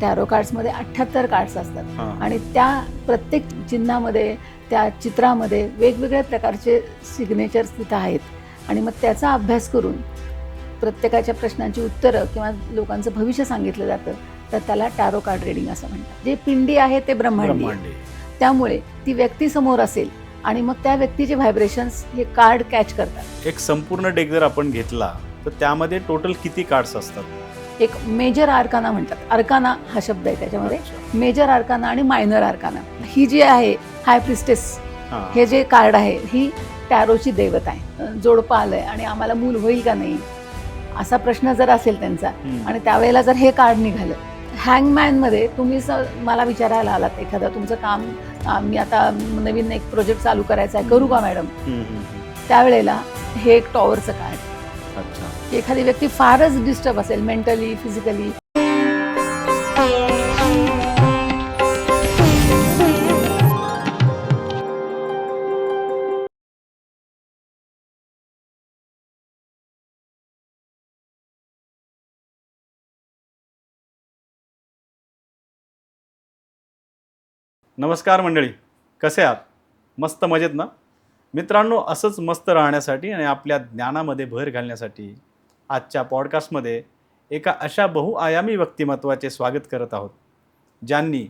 Tarot कार्ड्समध्ये 78 cards असतात हां. आणि त्या प्रत्येक चिन्हामध्ये, त्या चित्रामध्ये वेगवेगळ्या प्रकारचे सिग्नेचर्स तिथं आहेत आणि मग त्याचा अभ्यास करून प्रत्येकाच्या प्रश्नांची उत्तरं किंवा लोकांचं भविष्य सांगितलं जातं, तर त्याला टॅरो कार्ड रीडिंग असं म्हणतात. जे पिंडी आहे ते ब्रह्मांडी आहे. त्यामुळे ती व्यक्ती समोर असेल आणि मग त्या व्यक्तीचे व्हायब्रेशन्स हे कार्ड कॅच करतात. एक संपूर्ण डेक जर आपण घेतला तर त्यामध्ये टोटल किती कार्ड्स असतात? एक मेजर आर्काना म्हणतात. अर्काना हा शब्द आहे त्याच्यामध्ये. अच्छा. मेजर आर्काना आणि मायनर आर्काना. ही जी आहे हाय प्रिस्टेस, हां. हे जे कार्ड आहे ही टॅरोची दैवत आहे. जोडपं आलंय आणि आम्हाला मूल होईल का नाही असा प्रश्न जर असेल त्यांचा आणि त्यावेळेला जर हे कार्ड निघालं, हँगमॅनमध्ये तुम्ही मला विचारायला आलात एखादं तुमचं काम, मी आता नवीन एक प्रोजेक्ट चालू करायचा आहे, करू का मॅडम, त्यावेळेला हे एक टॉवरचं कार्ड. अच्छा. की एखादी व्यक्ती फारच डिस्टर्ब असेल मेंटली, फिजिकली, नमस्कार मंडळी, कसे आहात? मस्त मजेत ना? मित्रांनो, असंच मस्त राहण्यासाठी आणि आपल्या ज्ञानामध्ये भर घालण्यासाठी आजच्या पॉडकास्टमध्ये एका अशा बहुआयामी व्यक्तिमत्वाचे स्वागत करत आहोत, ज्यांनी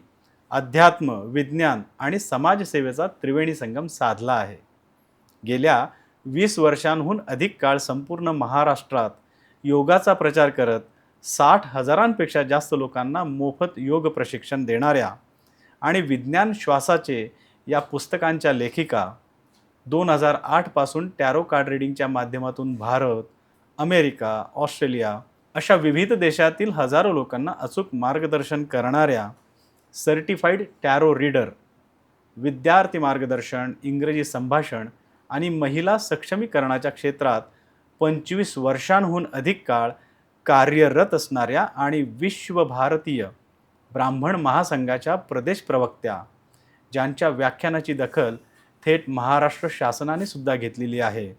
अध्यात्म, विज्ञान आणि समाजसेवेचा त्रिवेणी संगम साधला आहे. गेल्या 20 वर्षांहून अधिक काळ संपूर्ण महाराष्ट्रात योगाचा प्रचार करत 60,000पेक्षा जास्त लोकांना मोफत योग प्रशिक्षण देणाऱ्या आणि विज्ञान श्वासाचे या पुस्तकांच्या लेखिका, 2008 पासून टॅरो कार्ड रीडिंगच्या माध्यमातून भारत, अमेरिका, ऑस्ट्रेलिया अशा विविध देशातील हजारो लोकांना अचूक मार्गदर्शन करणाऱ्या सर्टिफाईड टॅरो रीडर, विद्यार्थी मार्गदर्शन, इंग्रजी संभाषण आणि महिला सक्षमीकरणाच्या क्षेत्रात 25 वर्षांहून अधिक काळ कार्यरत असणाऱ्या आणि विश्वभारतीय ब्राह्मण महासंघाच्या प्रदेश प्रवक्त्या, ज्यांच्या व्याख्यानाची दखल थेट महाराष्ट्र शासनाने सुद्धा घेतलेली आहे.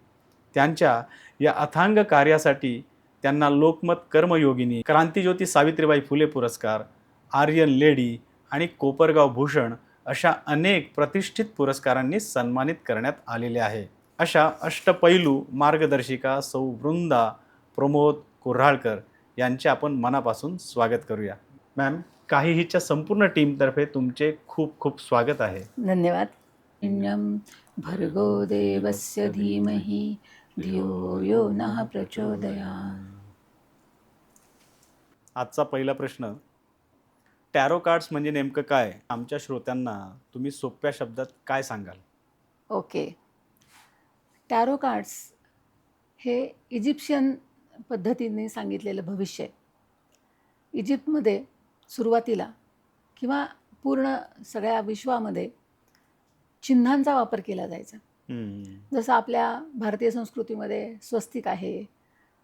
त्यांच्या या अथांग कार्यासाठी त्यांना लोकमत कर्मयोगिनी, क्रांतिज्योती सावित्रीबाई फुले पुरस्कार, आर्यन लेडी आणि कोपरगाव भूषण अशा अनेक प्रतिष्ठित पुरस्कारांनी सन्मानित करण्यात आलेले आहे. अशा अष्टपैलू मार्गदर्शिका सौ वृंदा प्रमोद कोऱ्हाळकर यांचे आपण मनापासून स्वागत करूया. मॅम, काहीहीच्या संपूर्ण टीमतर्फे तुमचे खूप खूप स्वागत आहे. धन्यवाद. भर्गो देवस्य धीमहि धियो यो नः प्रचोदयात्. आजचा पहिला प्रश्न, टॅरो कार्ड्स म्हणजे नेमकं काय? आमच्या श्रोत्यांना तुम्ही सोप्या शब्दात काय सांगाल? ओके. टॅरो कार्ड्स हे इजिप्शियन पद्धतीने सांगितलेलं भविष्य आहे. इजिप्तमध्ये सुरुवातीला किंवा पूर्ण सगळ्या विश्वामध्ये चिन्हांचा वापर केला जायचा. जसं आपल्या भारतीय संस्कृतीमध्ये स्वस्तिक आहे,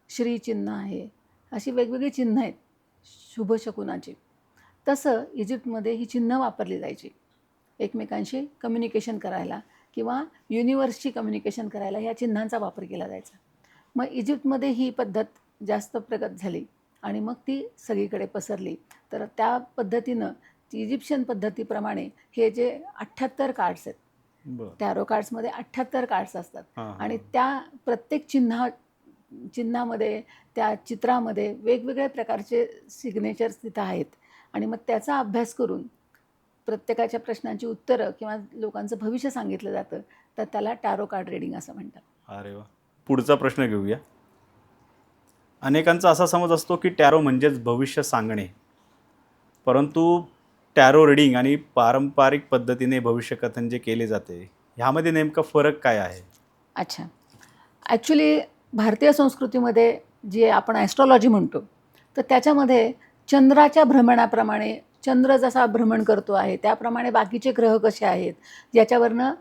श्री चिन्ह आहे, अशी वेगवेगळी चिन्ह आहेत शुभशकुनाची. तसं इजिप्तमध्ये ही चिन्ह वापरली जायची एकमेकांशी कम्युनिकेशन करायला किंवा युनिवर्सशी कम्युनिकेशन करायला ह्या चिन्हांचा वापर केला जायचा. मग इजिप्तमध्ये ही पद्धत जास्त प्रगत झाली आणि मग ती सगळीकडे पसरली. तर त्या पद्धतीनं इजिप्शियन पद्धतीप्रमाणे हे जे 78 कार्ड्स आहेत, टॅरो कार्ड्समध्ये 78 कार्ड्स असतात आणि त्या प्रत्येक चिन्हामध्ये, त्या चित्रामध्ये वेगवेगळ्या प्रकारचे सिग्नेचर्स तिथं आहेत आणि मग त्याचा अभ्यास करून प्रत्येकाच्या प्रश्नांची उत्तरं किंवा लोकांचं भविष्य सांगितलं जातं, तर त्याला टॅरो कार्ड रीडिंग असं म्हणतात. अरे वा. पुढचा प्रश्न घेऊया. अनेकांचा असा समज असतो की टॅरो म्हणजेच भविष्य सांगणे, परंतु टॅरो रीडिंग आणि पारंपरिक पद्धतीने भविष्यकथन जे केले जाते, ह्यामध्ये नेमका फरक काय आहे? अच्छा. ॲक्च्युली भारतीय संस्कृतीमध्ये जे आपण ॲस्ट्रॉलॉजी म्हणतो, तर त्याच्यामध्ये चंद्राच्या भ्रमणाप्रमाणे, चंद्र जसा भ्रमण करतो आहे त्याप्रमाणे बाकीचे ग्रह कसे आहेत याच्यावरनं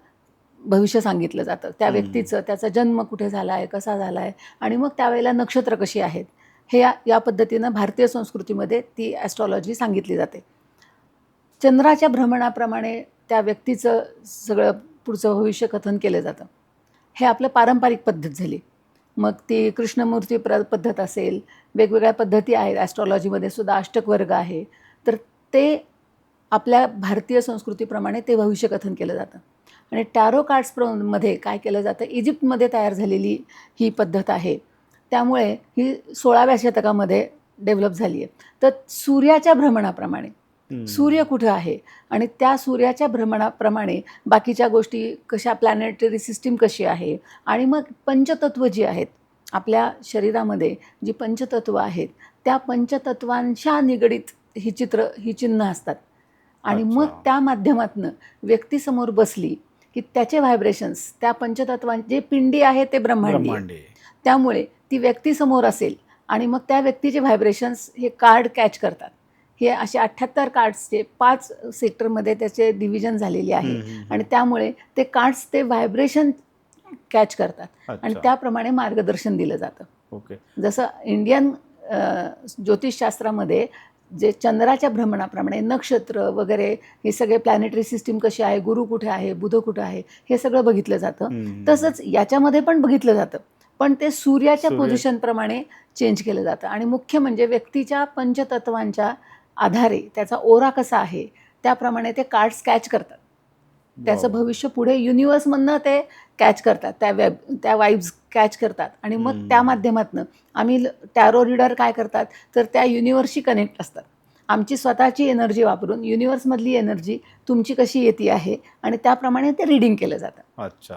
भविष्य सांगितलं जातं. त्या व्यक्तीचं, त्याचा जन्म कुठे झाला आहे, कसा झाला आहे आणि मग त्यावेळेला नक्षत्र कशी आहेत, हे या पद्धतीनं भारतीय संस्कृतीमध्ये ती ॲस्ट्रॉलॉजी सांगितली जाते. चंद्राच्या भ्रमणाप्रमाणे त्या व्यक्तीचं सगळं पुढचं भविष्य कथन केलं जातं. हे आपलं पारंपरिक पद्धत झाली. मग ती कृष्णमूर्ती पद्धत असेल, वेगवेगळ्या पद्धती आहेत. ॲस्ट्रॉलॉजीमध्ये सुद्धा अष्टक वर्ग आहे. तर ते आपल्या भारतीय संस्कृतीप्रमाणे ते भविष्यकथन केलं जातं. आणि टॅरो कार्ड्समध्ये काय केलं जातं, इजिप्तमध्ये तयार झालेली ही पद्धत आहे. त्यामुळे ही 16व्या शतकामध्ये डेव्हलप झाली आहे. तर सूर्याच्या भ्रमणाप्रमाणे सूर्य कुठं आहे आणि त्या सूर्याच्या भ्रमणाप्रमाणे बाकीच्या गोष्टी कशा, प्लॅनेटरी सिस्टीम कशी आहे, आणि मग पंचतत्व जी आहेत आपल्या शरीरामध्ये, जी पंचतत्व आहेत त्या पंचतत्वांच्या निगडीत ही चिन्ह असतात. आणि मग त्या माध्यमातून व्यक्तीसमोर बसली की त्याचे व्हायब्रेशन्स, त्या पंचतत्वांचे पिंडी आहे ते ब्रह्मांडी आहे. त्यामुळे ती व्यक्तीसमोर असेल आणि मग त्या व्यक्तीचे व्हायब्रेशन्स हे कार्ड कॅच करतात. हे असे 78 कार्ड्सचे 5 सेक्टरमध्ये त्याचे डिव्हिजन झालेले आहे आणि त्यामुळे ते कार्ड्स ते व्हायब्रेशन कॅच करतात आणि त्याप्रमाणे मार्गदर्शन दिलं जातं. ओके. जसं इंडियन ज्योतिषशास्त्रामध्ये जे चंद्राच्या भ्रमणाप्रमाणे नक्षत्र वगैरे हे सगळे प्लॅनेटरी सिस्टीम कशी आहे, गुरु कुठे आहे, बुध कुठे आहे, हे सगळं बघितलं जातं. तसंच याच्यामध्ये पण बघितलं जातं, पण ते सूर्याच्या पोझिशनप्रमाणे चेंज केलं जातं. आणि मुख्य म्हणजे व्यक्तीच्या पंचतत्वांच्या आधारे त्याचा ओरा कसा आहे त्याप्रमाणे ते कार्ड्स कॅच करतात. त्याचं भविष्य पुढे युनिवर्समधनं ते कॅच करतात, त्या वाईब्स कॅच करतात. आणि मग त्या माध्यमातून आम्ही टॅरो रीडर काय करतात तर त्या युनिवर्सशी कनेक्ट असतात. आमची स्वतःची एनर्जी वापरून युनिवर्समधली एनर्जी तुमची कशी येते आहे आणि त्याप्रमाणे ते रीडिंग केलं जातं. अच्छा,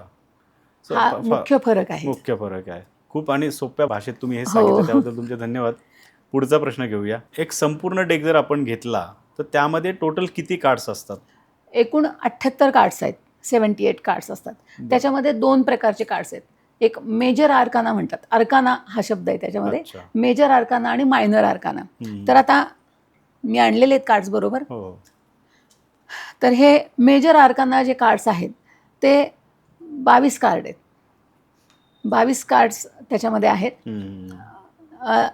हा मुख्य फरक आहे. मुख्य फरक आहे. खूप आणि सोप्या भाषेत तुम्ही हे सांगितलं, त्याबद्दल तुमचे धन्यवाद. पुढचा प्रश्न घेऊया. एक संपूर्ण डेक जर आपण घेतला तर त्यामध्ये टोटल किती कार्ड्स असतात? एकूण 78 कार्ड्स आहेत, 78 कार्ड्स असतात. त्याच्यामध्ये 2 प्रकारचे कार्ड्स आहेत. एक मेजर आर्काना म्हणतात, आर्काना हा शब्द आहे त्याच्यामध्ये, मेजर आर्काना आणि मायनर आर्काना. तर आता मी आणलेले आहेत कार्ड्स बरोबर. तर हे मेजर आर्काना जे कार्ड्स आहेत ते 22 कार्ड आहेत. 22 कार्ड्स त्याच्यामध्ये आहेत.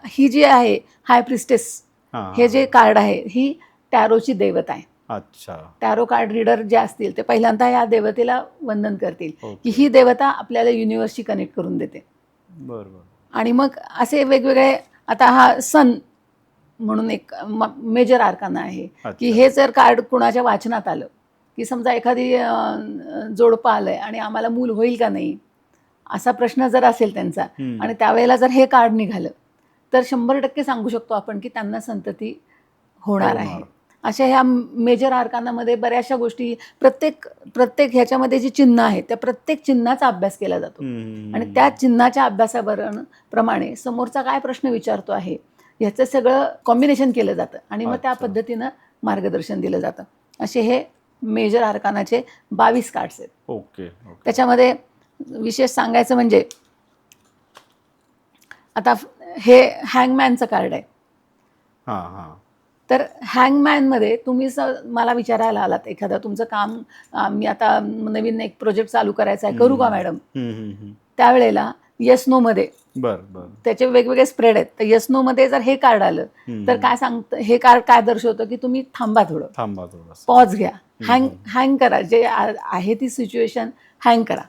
ही जी आहे हाय प्रिस्टेस, हे जे कार्ड आहे ही टॅरोची देवता आहे. अच्छा. टॅरो कार्ड रीडर जे असतील ते पहिल्यांदा या देवतेला वंदन करतील की ही देवता आपल्याला युनिवर्सशी कनेक्ट करून देते. बरोबर. आणि मग असे वेगवेगळे, आता हा सन म्हणून एक मेजर आर्काना आहे की हे जर कार्ड कुणाच्या वाचनात आलं की समजा एखादी जोडपं आलंय आणि आम्हाला मूल होईल का नाही असा प्रश्न जर असेल त्यांचा आणि त्यावेळेला जर हे कार्ड निघालं तर 100% सांगू शकतो आपण की त्यांना संतती होणार आहे. अशा ह्या मेजर आर्कानामध्ये बऱ्याचशा गोष्टी, प्रत्येक ह्याच्यामध्ये जी चिन्ह आहेत त्या प्रत्येक चिन्हाचा अभ्यास केला जातो आणि त्या चिन्हाच्या अभ्यासाप्रमाणे समोरचा काय प्रश्न विचारतो आहे ह्याचं सगळं कॉम्बिनेशन केलं जातं आणि मग त्या पद्धतीनं मार्गदर्शन दिलं जातं. असे हे मेजर आर्कानाचे 22 कार्ड्स आहेत. ओके. त्याच्यामध्ये विशेष सांगायचं म्हणजे आता हे हँगमॅनचं कार्ड आहे. तर हँगमॅनमध्ये तुम्ही मला विचारायला आलात एखादं तुमचं काम, मी आता नवीन एक प्रोजेक्ट चालू करायचा आहे, करू का मॅडम, त्यावेळेला येस नो मध्ये त्याचे वेगवेगळे स्प्रेड आहेत. तर येस नो मध्ये जर हे कार्ड आलं तर काय सांगतं, हे कार्ड काय दर्शवतं की तुम्ही थांबा थोडं, पॉज घ्या, हँग करा, जे आहे ती सिच्युएशन हँग करा.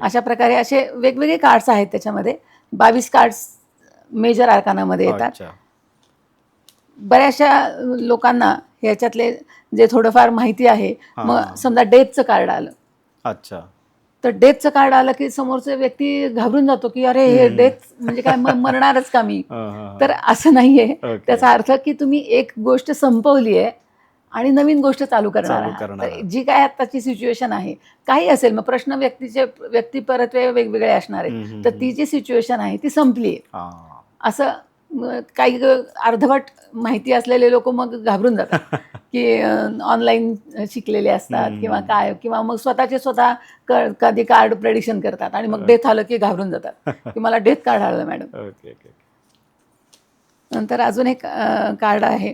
अशा प्रकारे असे वेगवेगळे कार्ड्स आहेत. त्याच्यामध्ये 22 कार्ड्स मेजर आर्कानामध्ये येतात. बऱ्याचशा लोकांना ह्याच्यातले जे थोडंफार माहिती आहे, मग समजा डेथचं कार्ड आलं. अच्छा. तर डेथचं कार्ड आलं की समोरचा व्यक्ती घाबरून जातो की अरे हे डेथ म्हणजे काय, मरणारच का मी. तर असं नाहीये. त्याचा अर्थ की तुम्ही एक गोष्ट संपवली आहे आणि नवीन गोष्ट चालू करणार आहात. जी काय आताची सिच्युएशन आहे, काही असेल, मग प्रश्न व्यक्ती परत वेगवेगळे असणार आहेत, तर ती जी सिच्युएशन आहे ती संपली आहे असं. काही अर्धवट माहिती असलेले लोक मग घाबरून जातात की ऑनलाईन शिकलेले असतात किंवा काय, किंवा मग स्वतः कधी कार्ड प्रेडिक्शन करतात आणि मग डेथ आलं की घाबरून जातात की मला डेथ कार्ड आलं मॅडम. नंतर अजून एक कार्ड आहे,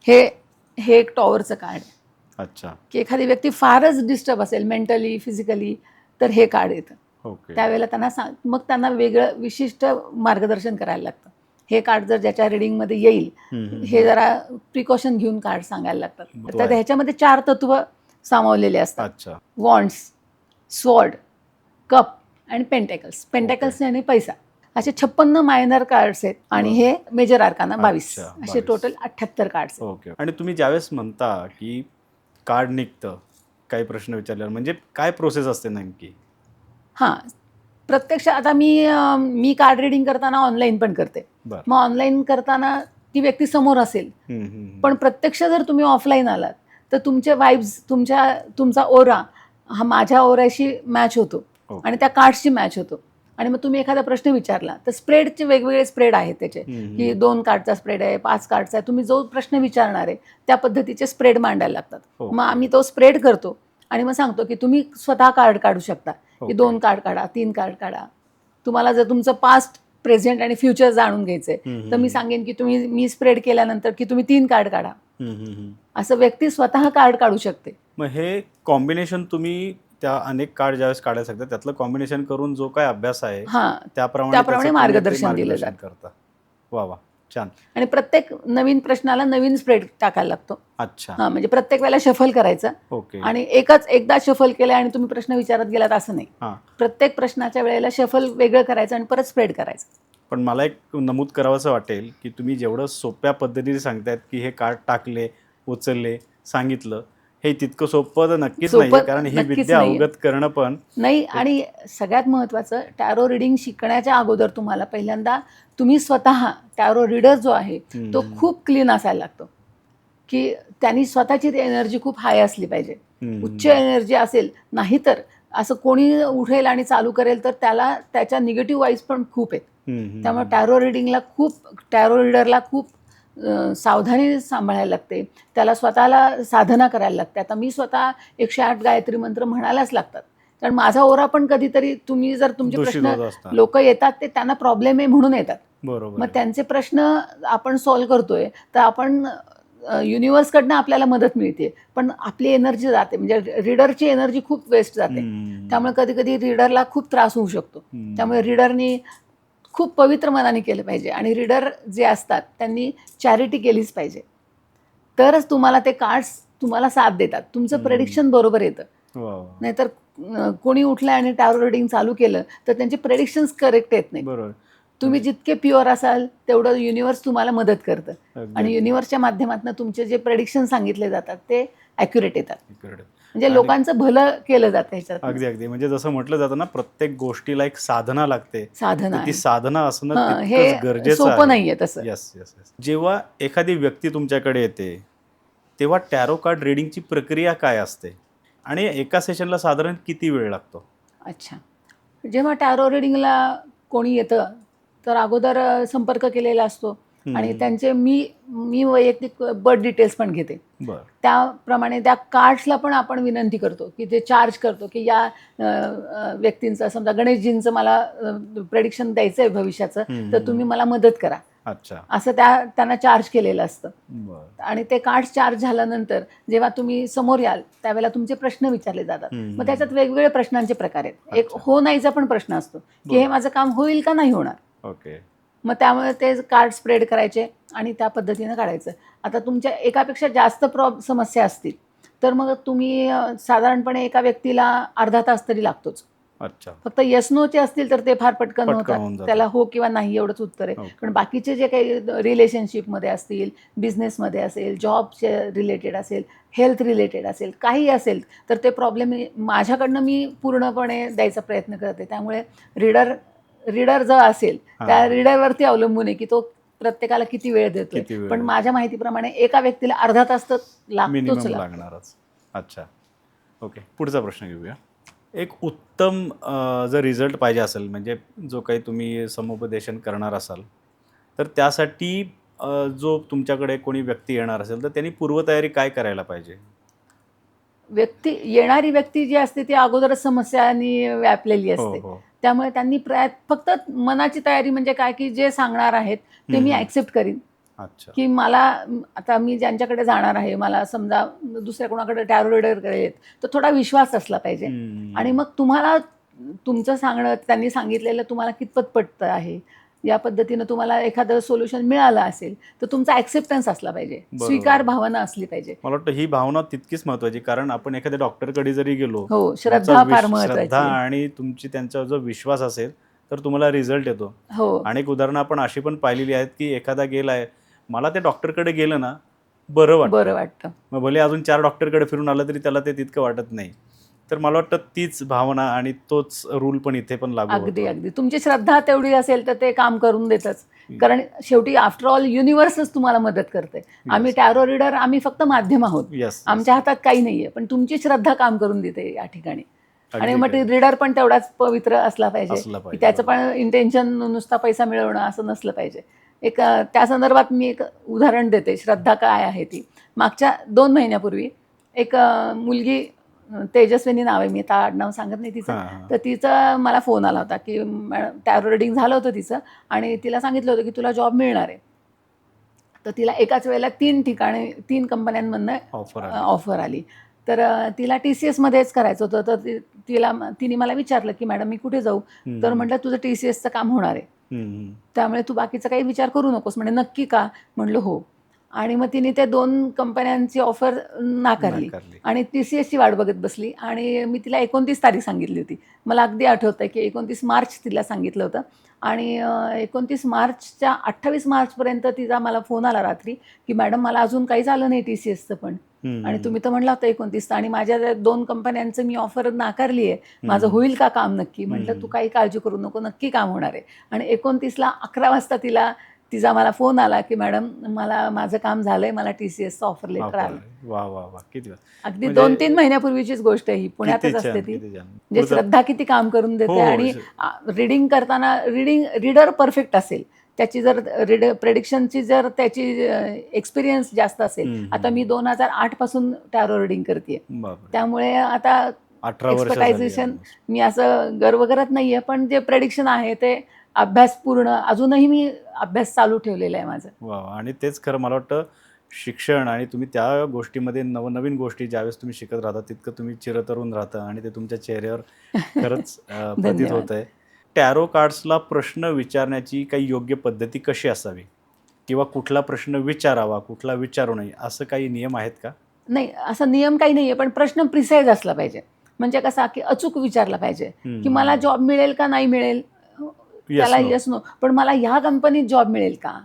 हे एक टॉवरचं कार्ड आहे. अच्छा. की एखादी व्यक्ती फारच डिस्टर्ब असेल मेंटली फिजिकली तर हे कार्ड येतं. त्यावेळेला त्यांना वेगळं विशिष्ट मार्गदर्शन करायला लागतं. हे कार्ड जर ज्याच्या रिडिंगमध्ये येईल हे जरा प्रिकॉशन घेऊन कार्ड सांगायला लागतात. तर ह्याच्यामध्ये 4 तत्व सामावलेले असतात. वॉन्ड्स, स्वॉर्ड, कप आणि पेंटॅकल्स. पेंटॅकल्स आणि पैसा. असे 56 मायनर कार्ड्स आहेत आणि बरं. हे मेजर आर्काना 22. अच्छा, असे 22. टोटल 78 कार्ड्स आहेत. ओके. आणि तुम्ही ज्यावेळेस म्हणता की कार्ड निघतं, काही प्रश्न विचारल्यावर म्हणजे काय प्रोसेस असते नेमकी? हां, प्रत्यक्ष आता मी कार्ड रीडिंग करताना ऑनलाईन पण करते. बरं. मग ऑनलाईन करताना ती व्यक्ती समोर असेल, हं, हं, हं. पण प्रत्यक्ष जर तुम्ही ऑफलाईन आलात, तर तुमचे वाइब्स, तुमचा ओरा हा माझ्या ओऱ्याशी मॅच होतो ओके. आणि त्या कार्ड्सशी मॅच होतो. आणि मग तुम्ही एखादा प्रश्न विचारला, तर स्प्रेडचे वेगवेगळे स्प्रेड आहेत त्याचे, हं, हं. की 2 कार्डचा स्प्रेड आहे, 5 कार्डचा आहे. तुम्ही जो प्रश्न विचारणार आहे, त्या पद्धतीचे स्प्रेड मांडायला लागतात. ओके. मग आम्ही तो स्प्रेड करतो आणि मग सांगतो, की तुम्ही स्वतः कार्ड काढू शकता, की ओके. 2 कार्ड काढा, 3 कार्ड काढा. तुम्हाला जर तुमचं पास्ट, प्रेझेंट आणि फ्युचर जाणून घ्यायचंय, हं, तर मी हं. सांगेन की मी स्प्रेड केल्यानंतर की तुम्ही 3 कार्ड काढा. हं, हं, हं. असं व्यक्ती स्वतः कार्ड काढू शकते. मग हे कॉम्बिनेशन तुम्ही त्या अनेक कार्ड ज्यावेळेस काढायला सांगता त्यातलं कॉम्बिनेशन करून जो काय अभ्यास आहे हां, त्याप्रमाणे त्याप्रमाणे त्याचं तुम्ही ते मार्गदर्शन दिलं मार्गदर्शन जातं. करता. वा वा, छान. आणि प्रत्येक नवीन प्रश्नाला नवीन स्प्रेड टाकायला लागतो. अच्छा. हां, म्हणजे प्रत्येक वेळेला शफल करायचं ओके. आणि एकदा शफल केलं आणि तुम्ही प्रश्न विचारत गेलात असं नाही. हां. प्रत्येक प्रश्नाच्या वेळेला शफल वेगळं करायचं आणि परत स्प्रेड करायचं. पण मला एक नमूद करावंसं वाटेल की तुम्ही जेवढं सोप्या पद्धतीने सांगतायत की हे कार्ड टाकले, उचलले, सांगितलं, हे तितकं सोपं तर नक्कीच नाहीये, सोपं कारण ही नक्कीच विद्या नाहीये. अवगत करणं पण नाही, आणि सगळ्यात महत्त्वाचं, टॅरो रीडिंग शिकण्याच्या अगोदर तुम्हाला पहिल्यांदा तुम्ही स्वतः टॅरो रीडर जो आहे तो खूप क्लीन असायला लागतो, की त्यांनी स्वतःची एनर्जी खूप हाय असली पाहिजे, उच्च एनर्जी असेल. नाहीतर असं कोणी उठेल आणि चालू करेल तर त्याला त्याच्या निगेटिव्ह वाईज पण खूप आहेत. त्यामुळे टॅरो रीडरला खूप सावधानी सांभाळायला लागते. त्याला स्वतःला साधना करायला लागते. आता मी स्वतः 108 गायत्री मंत्र म्हणायलाच लागतात. कारण माझा ओरा पण कधीतरी, तुम्ही जर तुमचे दूषित प्रश्न, होत असणार. लोक येतात ते त्यांना प्रॉब्लेम आहे म्हणून येतात. बरोबर मग आहे. त्यांचे प्रश्न आपण सॉल्व्ह करतोय, तर आपण युनिव्हर्सकडनं आपल्याला मदत मिळते, पण आपली एनर्जी जाते, म्हणजे रीडरची एनर्जी खूप वेस्ट जाते. त्यामुळे कधी कधी रीडरला खूप त्रास होऊ शकतो. त्यामुळे रीडरनी खूप पवित्र मनाने केलं पाहिजे आणि रीडर जे असतात त्यांनी चॅरिटी केलीच पाहिजे. तरच तुम्हाला ते कार्ड्स तुम्हाला साथ देतात, तुमचं प्रेडिक्शन बरोबर येतं. वा वा. नाहीतर कोणी उठलं आणि टॅरो रीडिंग चालू केलं तर त्यांचे प्रेडिक्शन्स करेक्ट येत नाही. बरोबर. तुम्ही जितके प्युअर असाल तेवढं युनिव्हर्स तुम्हाला मदत करतं अगदी, आणि अगदी. युनिव्हर्सच्या माध्यमातून तुमचे जे प्रेडिक्शन सांगितले जातात ते ॲक्युरेट येतात. इकडे. म्हणजे आणि- लोकांचं भलं केलं जातं ह्याच्यात. अगदी अगदी, म्हणजे जसं म्हटलं जातं ना, प्रत्येक गोष्टीला एक साधना लागते. साधना तर ती आहे. साधना असणं हं, तितकंच हे गरजेचं सोपं आहे. नाहीये तसं. Yes yes yes. जेव्हा एखादी व्यक्ती तुमच्याकडे येते तेव्हा टॅरो कार्ड रिडिंगची प्रक्रिया काय असते आणि एका सेशनला साधारण किती वेळ लागतो? अच्छा, जेव्हा टॅरो रीडिंगला कोणी येतं तर अगोदर संपर्क केलेला असतो आणि त्यांचे मी वैयक्तिक बर्थ डिटेल्स पण घेते. बरं. त्याप्रमाणे त्या कार्ड्सला पण आपण विनंती करतो, की ते चार्ज करतो, की या व्यक्तींचं, समजा गणेशजींचं मला प्रेडिक्शन द्यायचं आहे भविष्याचं, तर तुम्ही मला मदत करा, अच्छा. असं त्यांना चार्ज केलेलं असतं. बरं. आणि ते कार्ड्स चार्ज झाल्यानंतर जेव्हा तुम्ही समोर याल त्यावेळेला तुमचे प्रश्न विचारले जातात. मग त्याच्यात वेगवेगळे प्रश्नांचे प्रकार आहेत. एक हो नाहीचा पण प्रश्न असतो, की हे माझं काम होईल का नाही होणार. ओके. मग त्यामुळे ते कार्ड स्प्रेड करायचे आणि त्या पद्धतीनं काढायचं. आता तुमच्या एकापेक्षा जास्त समस्या असतील तर मग तुम्ही साधारणपणे एका व्यक्तीला अर्धा तास तरी लागतोच. अच्छा. फक्त येस नोचे असतील तर ते फार पटकन होऊन होतात, जातात. त्याला हो किंवा नाही एवढंच उत्तर आहे. ओके. पण बाकीचे जे काही रिलेशनशिपमध्ये असतील, बिझनेसमध्ये असेल, जॉबचे रिलेटेड असेल, हेल्थ रिलेटेड असेल, काही असेल तर ते प्रॉब्लेम माझ्याकडनं मी पूर्णपणे द्यायचा प्रयत्न करते. त्यामुळे रीडर जो असेल त्या रीडरवरती अवलंबून आहे की तो प्रत्येकाला किती वेळ देतोय. किती वेळ पण देतो. माझ्या माहितीप्रमाणे एका व्यक्तीला अर्धा तास तर लागतोच मिनिमम लागतो. लागणारच. अच्छा. ओके, पुढचा प्रश्न घेऊया. एक उत्तम जर रिझल्ट पाहिजे असेल, म्हणजे जो काही तुम्ही समुपदेशन करणार असाल तर त्यासाठी जो तुमच्याकडे कोणी व्यक्ती येणार असेल तर त्यांनी पूर्वतयारी काय करायला पाहिजे? येणारी व्यक्ती जी असते ती अगोदरच समस्यांनी व्यापलेली हो असते. हो. त्यामुळे त्यांनी फक्त मनाची तयारी म्हणजे काय, की जे सांगणार आहेत ते मी ॲक्सेप्ट करीन. अच्छा. की मला आता मी ज्यांच्याकडे जाणार आहे, मला समजा दुसऱ्या कोणाकडे टॅरो रीडरकडे येत तर थोडा विश्वास असला पाहिजे. आणि मग तुम्हाला तुमचं सांगणं, त्यांनी सांगितलेलं तुम्हाला कितपत पटतं आहे, या पद्धतीनं तुम्हाला एखादं सोल्युशन मिळालं असेल तर तुमचा ॲक्सेप्टन्स असला पाहिजे, बरोबर. स्वीकार भावना असली पाहिजे. मला वाटतं ही भावना तितकीच महत्त्वाची, कारण आपण एखाद्या डॉक्टरकडे जरी गेलो, हो, तुमचा श्रद्धा फार महत्त्वाची श्रद्धा आहे. आणि तुमची त्यांच्यावर जो विश्वास असेल तर तुम्हाला रिझल्ट येतो. हो अनेक उदाहरणं आपण अशी पण पाहिलेली आहेत की एखादा गेलाय, मला ते डॉक्टरकडे गेलं ना बरं वाटतं. बरं वाटतं. मग भले अजून 4 डॉक्टरकडे फिरून आलं तरी त्याला ते तितकं वाटत नाही. तर मला वाटतं तीच भावना आणि तोच रूल पण इथे पण लागू अगदी होतो. अगदी तुमची श्रद्धा तेवढी असेल तर ते काम करून देतच. कारण शेवटी आफ्टर ऑल युनिव्हर्सच तुम्हाला मदत करते. आम्ही टॅरो रीडर, आम्ही फक्त माध्यम आहोत. येस. आमच्या हातात काही नाहीये, पण तुमची श्रद्धा काम करून देते या ठिकाणी. आणि अगदी मग ते खरं. रीडर पण तेवढाच पवित्र असला पाहिजे असलं की पाहिजे, त्याचं बरोबर. पण इंटेन्शन नुसता पैसा मिळवणं असं नसलं पाहिजे. त्या संदर्भात मी एक उदाहरण देते, श्रद्धा काय आहे ती. मागच्या 2 महिन्यापूर्वी एक मुलगी, तेजस्विनी नाव आहे, मी आता आडनाव सांगत नाही तिचं. हां, हां. तर तिचा मला फोन आला होता की मॅडम, टॅरो रीडिंग झालं होतं तिचं आणि तिला सांगितलं होतं की तुला जॉब मिळणार आहे. तर तिला एकाच वेळेला 3 ठिकाणी 3 कंपन्यांमधनं ऑफर आली. ऑफर आली. तर तिला TCSमध्येच करायचं होतं. तर तिने मला विचारलं की मॅडम मी कुठे जाऊ? हं, तर हं. म्हटलं तुझं TCSचं काम होणार आहे. हं, हं. त्यामुळे तू बाकीचा काही विचार करू नकोस. म्हणे नक्की का? म्हटलं हो. आणि मग तिने त्या 2 कंपन्यांची ऑफर नाकारली नाकारली. आणि TCSची वाट बघत बसली आणि मी तिला 29 तारीख सांगितली होती. मला अगदी आठवतंय की 29 मार्च तिला सांगितलं होतं आणि 29 मार्चच्या 28 मार्चपर्यंत तिचा मला फोन आला रात्री की मॅडम मला अजून काहीच आलं नाही TCSचं पण. हं, आणि हं. तुम्ही तर म्हणला होता 29 आणि माझ्या त्या 2 कंपन्यांचं मी ऑफर नाकारली आहे. माझं हं. होईल का काम नक्की? म्हटलं हं. तू काही काळजी करू नको, नक्की काम होणार आहे. आणि 29ला 11 वाजता तिचा मला फोन आला की मॅडम मला माझं काम झालंय, मला TCSचं ऑफर लेटर ऑफर आलं. आली. वाह, वाह, वाह! किती अगदी म्हणजे 2-3 महिन्यापूर्वीचीच गोष्ट आहे ही. पुण्यातच किती असते छान, ती. किती छान. म्हणजे पुढचं श्रद्धा किती काम करून हो, देते. आणि रीडिंग करताना रीडर परफेक्ट असेल, त्याची जर प्रेडिक्शनची जर त्याची एक्सपिरियन्स जास्त असेल. हं, आता मी हं. 2008 पासून टॅरो रीडिंग करते. बापरे! त्यामुळे आता 18 वर्ष झाली एक्सपर्टायझेशन, ऑलमोस्ट. मी असं गर्व करत नाहीये, पण जे प्रेडिक्शन आहे ते अभ्यास पूर्ण अजूनही मी अभ्यास चालू ठेवलेला आहे माझा. वाह! आणि तेच खरं मला वाटतं शिक्षण आणि तुम्ही त्या गोष्टीमध्ये नवनवीन गोष्टी ज्यावेळेस तुम्ही शिकत राहता तितकं तुम्ही चिरतरुण राहता आणि ते तुमच्या चेहऱ्यावर खरंच प्रतीत धन्यवाद. होत आहे. टॅरो कार्ड्सला प्रश्न विचारण्याची काही योग्य पद्धती कशी असावी? किंवा कुठला प्रश्न विचारावा, कुठला विचारू नये असं काही नियम आहेत का? नाही, असा नियम काही नाहीये, पण प्रश्न प्रिसाईज असला पाहिजे. म्हणजे कसा की अचूक विचारला पाहिजे, की मला जॉब मिळेल का नाही मिळेल? येस, त्याला नो. Yes, no. पण मला ह्या कंपनीत जॉब मिळेल का?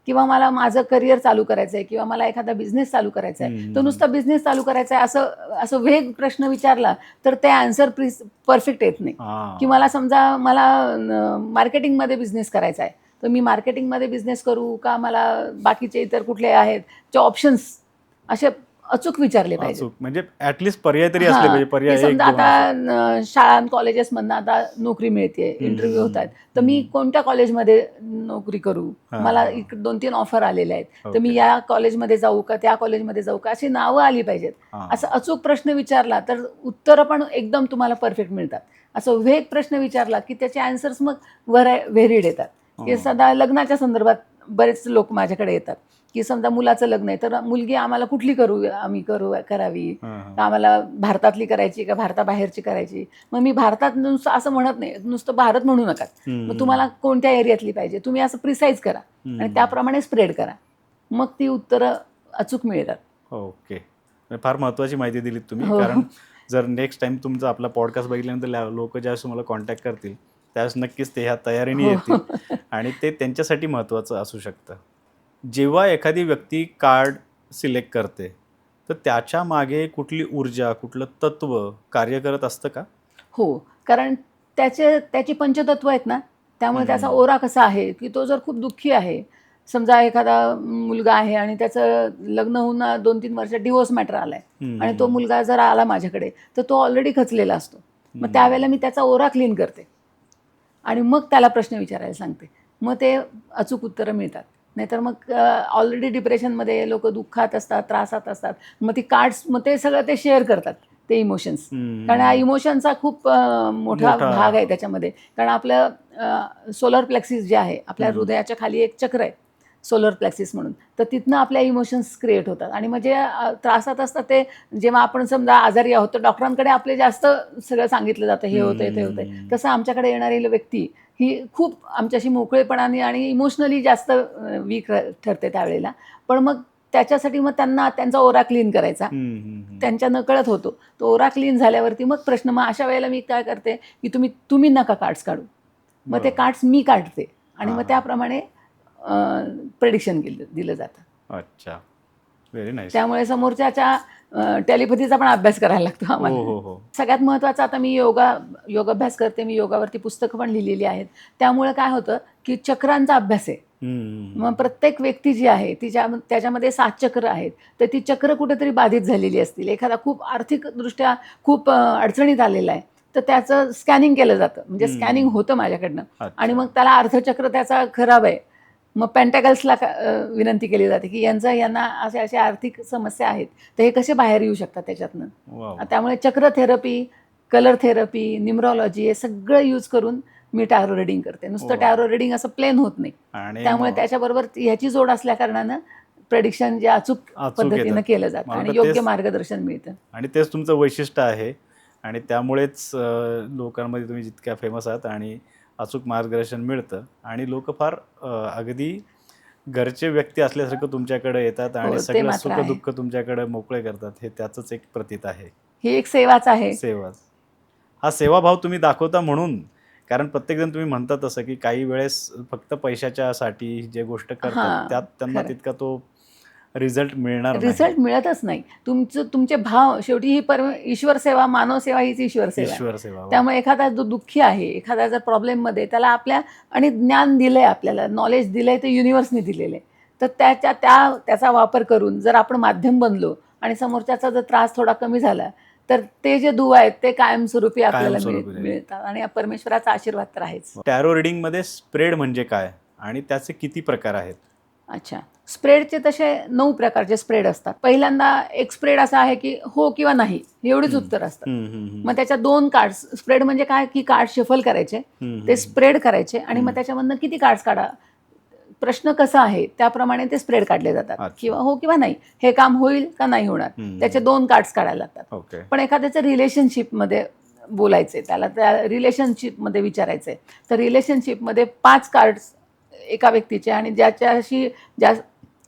किंवा मला माझं करिअर चालू करायचं आहे किंवा मला एखादा बिझनेस चालू करायचा आहे. तो नुसता बिझनेस चालू करायचा आहे असं असं वेग प्रश्न विचारला तर ते आन्सर परफेक्ट येत नाही. की मला समजा मार्केटिंगमध्ये बिझनेस करायचा आहे. तर मी मार्केटिंगमध्ये बिझनेस करू का मला बाकीचे इतर कुठले आहेत जे ऑप्शन्स असे अचूक विचारले पाहिजे. अचूक म्हणजे ॲटलीस्ट पर्याय तरी असले हां, पाहिजे. की पर्याय 1, समजा 2 आता असं. शाळा कॉलेजेसमधनं आता नोकरी मिळते, इंटरव्ह्यू होत आहेत. तर मी कोणत्या कॉलेजमध्ये नोकरी करू? हां, मला हां. 2-3 ऑफर आलेले आहेत. तर मी ओके. या कॉलेजमध्ये जाऊ का, त्या कॉलेजमध्ये जाऊ का, अशी नावं आली पाहिजेत. हां. असं अचूक प्रश्न विचारला तर उत्तरं पण एकदम तुम्हाला परफेक्ट मिळतात. असं वेग प्रश्न विचारला की त्याचे आन्सर्स मग व्हेरिड येतात. की सदा लग्नाच्या संदर्भात बरेच लोक माझ्याकडे येतात. की समजा मुलाचं लग्न आहे, तर मुलगी आम्हाला कुठली करावी? हां, का आम्हाला भारतातली करायची का भारताबाहेरची करायची? मग मी भारतात नुसतं असं म्हणत नाही, नुसतं भारत म्हणू नका. मग तुम्हाला कोणत्या एरियातली पाहिजे? तुम्ही असं प्रिसाईज करा आणि त्याप्रमाणे स्प्रेड करा. मग ती उत्तरं अचूक मिळतात. ओके. म्हणजे फार महत्त्वाची माहिती दिलीत तुम्ही. हो. कारण जर नेक्स्ट टाईम तुमचा आपला पॉडकास्ट बघितल्यानंतर लोकं ज्यावेळेस तुम्हाला कॉन्टॅक्ट करतील, त्यावेळेस नक्कीच ते ह्या तयारीने हो. येतील आणि ते त्यांच्यासाठी महत्त्वाचं असू शकतं. जेव्हा एखादी व्यक्ती कार्ड सिलेक्ट करते, तर त्याच्या मागे कुठली ऊर्जा, कुठलं तत्त्व कार्य करत असतं का? हो, कारण त्याची पंचतत्व आहेत ना, त्यामुळे त्याचा ओरा कसा आहे, की तो जर खूप दुःखी आहे, समजा एखादा मुलगा आहे आणि त्याचं लग्न होऊन 2-3 वर्षात डिव्होर्स मॅटर आलाय आणि तो मुलगा जर आला माझ्याकडे, तर तो ऑलरेडी खचलेला असतो. मग त्यावेळेला मी त्याचा ओरा क्लीन करते आणि मग त्याला प्रश्न विचारायला सांगते. मग ते अचूक उत्तरं मिळतात. नाहीतर मग ऑलरेडी डिप्रेशनमध्ये लोकं दुःखात असतात, त्रासात असतात. मग ती कार्ड्स, मग ते सगळं ते शेअर करतात, ते इमोशन्स. कारण हा इमोशनचा खूप मोठा भाग आहे त्याच्यामध्ये. कारण आपलं सोलर प्लेक्सिस जे आहे, आपल्या हृदयाच्या खाली एक चक्र आहे, सोलर प्लेक्सिस म्हणून. तर तिथनं आपल्या इमोशन्स क्रिएट होतात आणि मग जे त्रासात असतात ते, जेव्हा आपण समजा आजारी आहोत, तर डॉक्टरांकडे आपले जास्त सगळं सांगितलं जातं, हे होतंय, ते होतंय. तसं आमच्याकडे येणारी व्यक्ती ही खूप आमच्याशी मोकळेपणाने आणि इमोशनली जास्त वीक ठरते त्यावेळेला. पण मग त्याच्यासाठी मग त्यांना त्यांचा ओरा क्लीन करायचा. त्यांच्या नकळत होतो. तो ओरा क्लीन झाल्यावरती मग प्रश्न, मग अशा वेळेला मी काय करते, की तुम्ही नका कार्ड्स काढू. मग ते कार्ड्स मी काढते आणि हां, मग हां. त्याप्रमाणे प्रेडिक्शन दिलं जातं. अच्छा, व्हेरी नाईस. त्यामुळे समोरच्याच्या टेलिपॅथीचा पण अभ्यास करायला लागतो हो आम्हाला. हो हो. सगळ्यात महत्त्वाचं, आता मी योगाभ्यास करते, मी योगावरती पुस्तकं पण लिहिलेली आहेत. त्यामुळे काय होतं की चक्रांचा अभ्यास आहे. मग प्रत्येक व्यक्ती जी आहे त्याच्यामध्ये 7 चक्र आहेत. तर ती चक्र कुठेतरी बाधित झालेली असतील, एखादा खूप आर्थिकदृष्ट्या खूप अडचणीत आलेला आहे, तर त्याचं स्कॅनिंग केलं जातं. म्हणजे स्कॅनिंग होतं माझ्याकडनं आणि मग त्याला अर्थचक्र त्याचा खराब आहे, मग पेंटॅकल्सला विनंती केली जाते की यांना असे असे आर्थिक समस्या आहेत, तर हे कसे बाहेर येऊ शकतात त्याच्यातनं. त्यामुळे चक्र थेरपी, कलर थेरपी, न्यूमरॉलॉजी हे सगळं यूज करून मी टॅरो रिडिंग करते. नुसतं टॅरो रिडिंग असं प्लेन होत नाही. त्यामुळे त्याच्याबरोबर ह्याची जोड असल्या कारणानं प्रेडिक्शन जे अचूक पद्धतीनं केलं जातं आणि योग्य मार्गदर्शन मिळतं. आणि तेच तुमचं वैशिष्ट्य आहे आणि त्यामुळेच लोकांमध्ये तुम्ही जितक्या फेमस आहात आणि अचूक मार्गदर्शन मिळतं आणि लोक फार अगदी घरचे व्यक्ती असल्यासारखं तुमच्याकडे येतात आणि सगळं सुख दुःख तुमच्याकडे मोकळे करतात. हे त्याचंच एक प्रतीत आहे. ही एक सेवाच आहे. सेवाच. हा सेवाभाव तुम्ही दाखवता म्हणून, कारण प्रत्येकजण तुम्ही म्हणता तसं की काही वेळेस फक्त पैशाच्यासाठी जे गोष्ट करतात त्यात त्यांना तितका तो रिझल्ट रिझल्ट मिळतच नाही. तुमचे भाव शेवटी ही ईश्वर सेवा, मानव सेवा हीच ईश्वर सेवा. त्यामुळे एखादा जो दुःखी आहे, एखादा जर प्रॉब्लेममध्ये, त्याला आपल्या आणि ज्ञान दिलंय, आपल्याला नॉलेज दिलंय, ते युनिव्हर्सने दिलेलं आहे. तर त्याचा वापर करून जर आपण माध्यम बनलो आणि समोरच्याचा जर त्रास थोडा कमी झाला, तर ते जे दुवा आहेत ते कायमस्वरूपी आपल्याला मिळतात आणि परमेश्वराचा आशीर्वाद तर आहेच. टॅरो रिडिंगमध्ये स्प्रेड म्हणजे काय आणि त्याचे किती प्रकार आहेत? अच्छा, स्प्रेडचे तसे 9 प्रकारचे स्प्रेड असतात. पहिल्यांदा एक स्प्रेड असा आहे की हो किंवा नाही एवढीच उत्तर असतात. मग त्याच्या 2 कार्ड्स, स्प्रेड म्हणजे काय की कार्ड शफल करायचे, ते स्प्रेड करायचे आणि मग त्याच्यामधनं किती कार्ड्स काढा, प्रश्न कसा आहे त्याप्रमाणे ते स्प्रेड काढले जातात. किंवा हो किंवा नाही, हे काम होईल का नाही होणार, त्याचे 2 कार्ड्स काढायला लागतात. पण एखाद्याचं रिलेशनशिपमध्ये बोलायचंय, त्याला त्या रिलेशनशिपमध्ये विचारायचंय, तर रिलेशनशिपमध्ये 5 कार्ड्स एका व्यक्तीचे आणि ज्या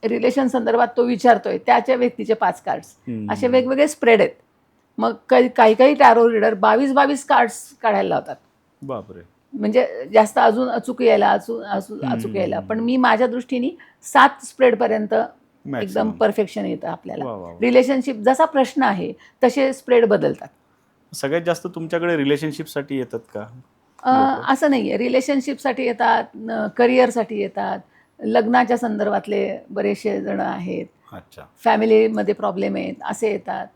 रिलेशन संदर्भात तो विचारतोय त्याच्या व्यक्तीचे 5 कार्ड्स, असे वेगवेगळे स्प्रेड आहेत. मग काही टॅरो रीडर 22 कार्ड्स काढायला लावतात. बापरे. म्हणजे जास्त अजून अचूक यायला. पण मी माझ्या दृष्टीने 7 स्प्रेडपर्यंत एकदम परफेक्शन येतं आपल्याला. रिलेशनशिप जसा प्रश्न आहे तसे स्प्रेड बदलतात. सगळ्यात जास्त तुमच्याकडे रिलेशनशिपसाठी येतात का? असं नाही आहे, रिलेशनशिपसाठी येतात, करिअरसाठी येतात, लग्नाच्या संदर्भातले बरेचसे जण आहेत. अच्छा. फॅमिलीमध्ये प्रॉब्लेम आहेत असे येतात.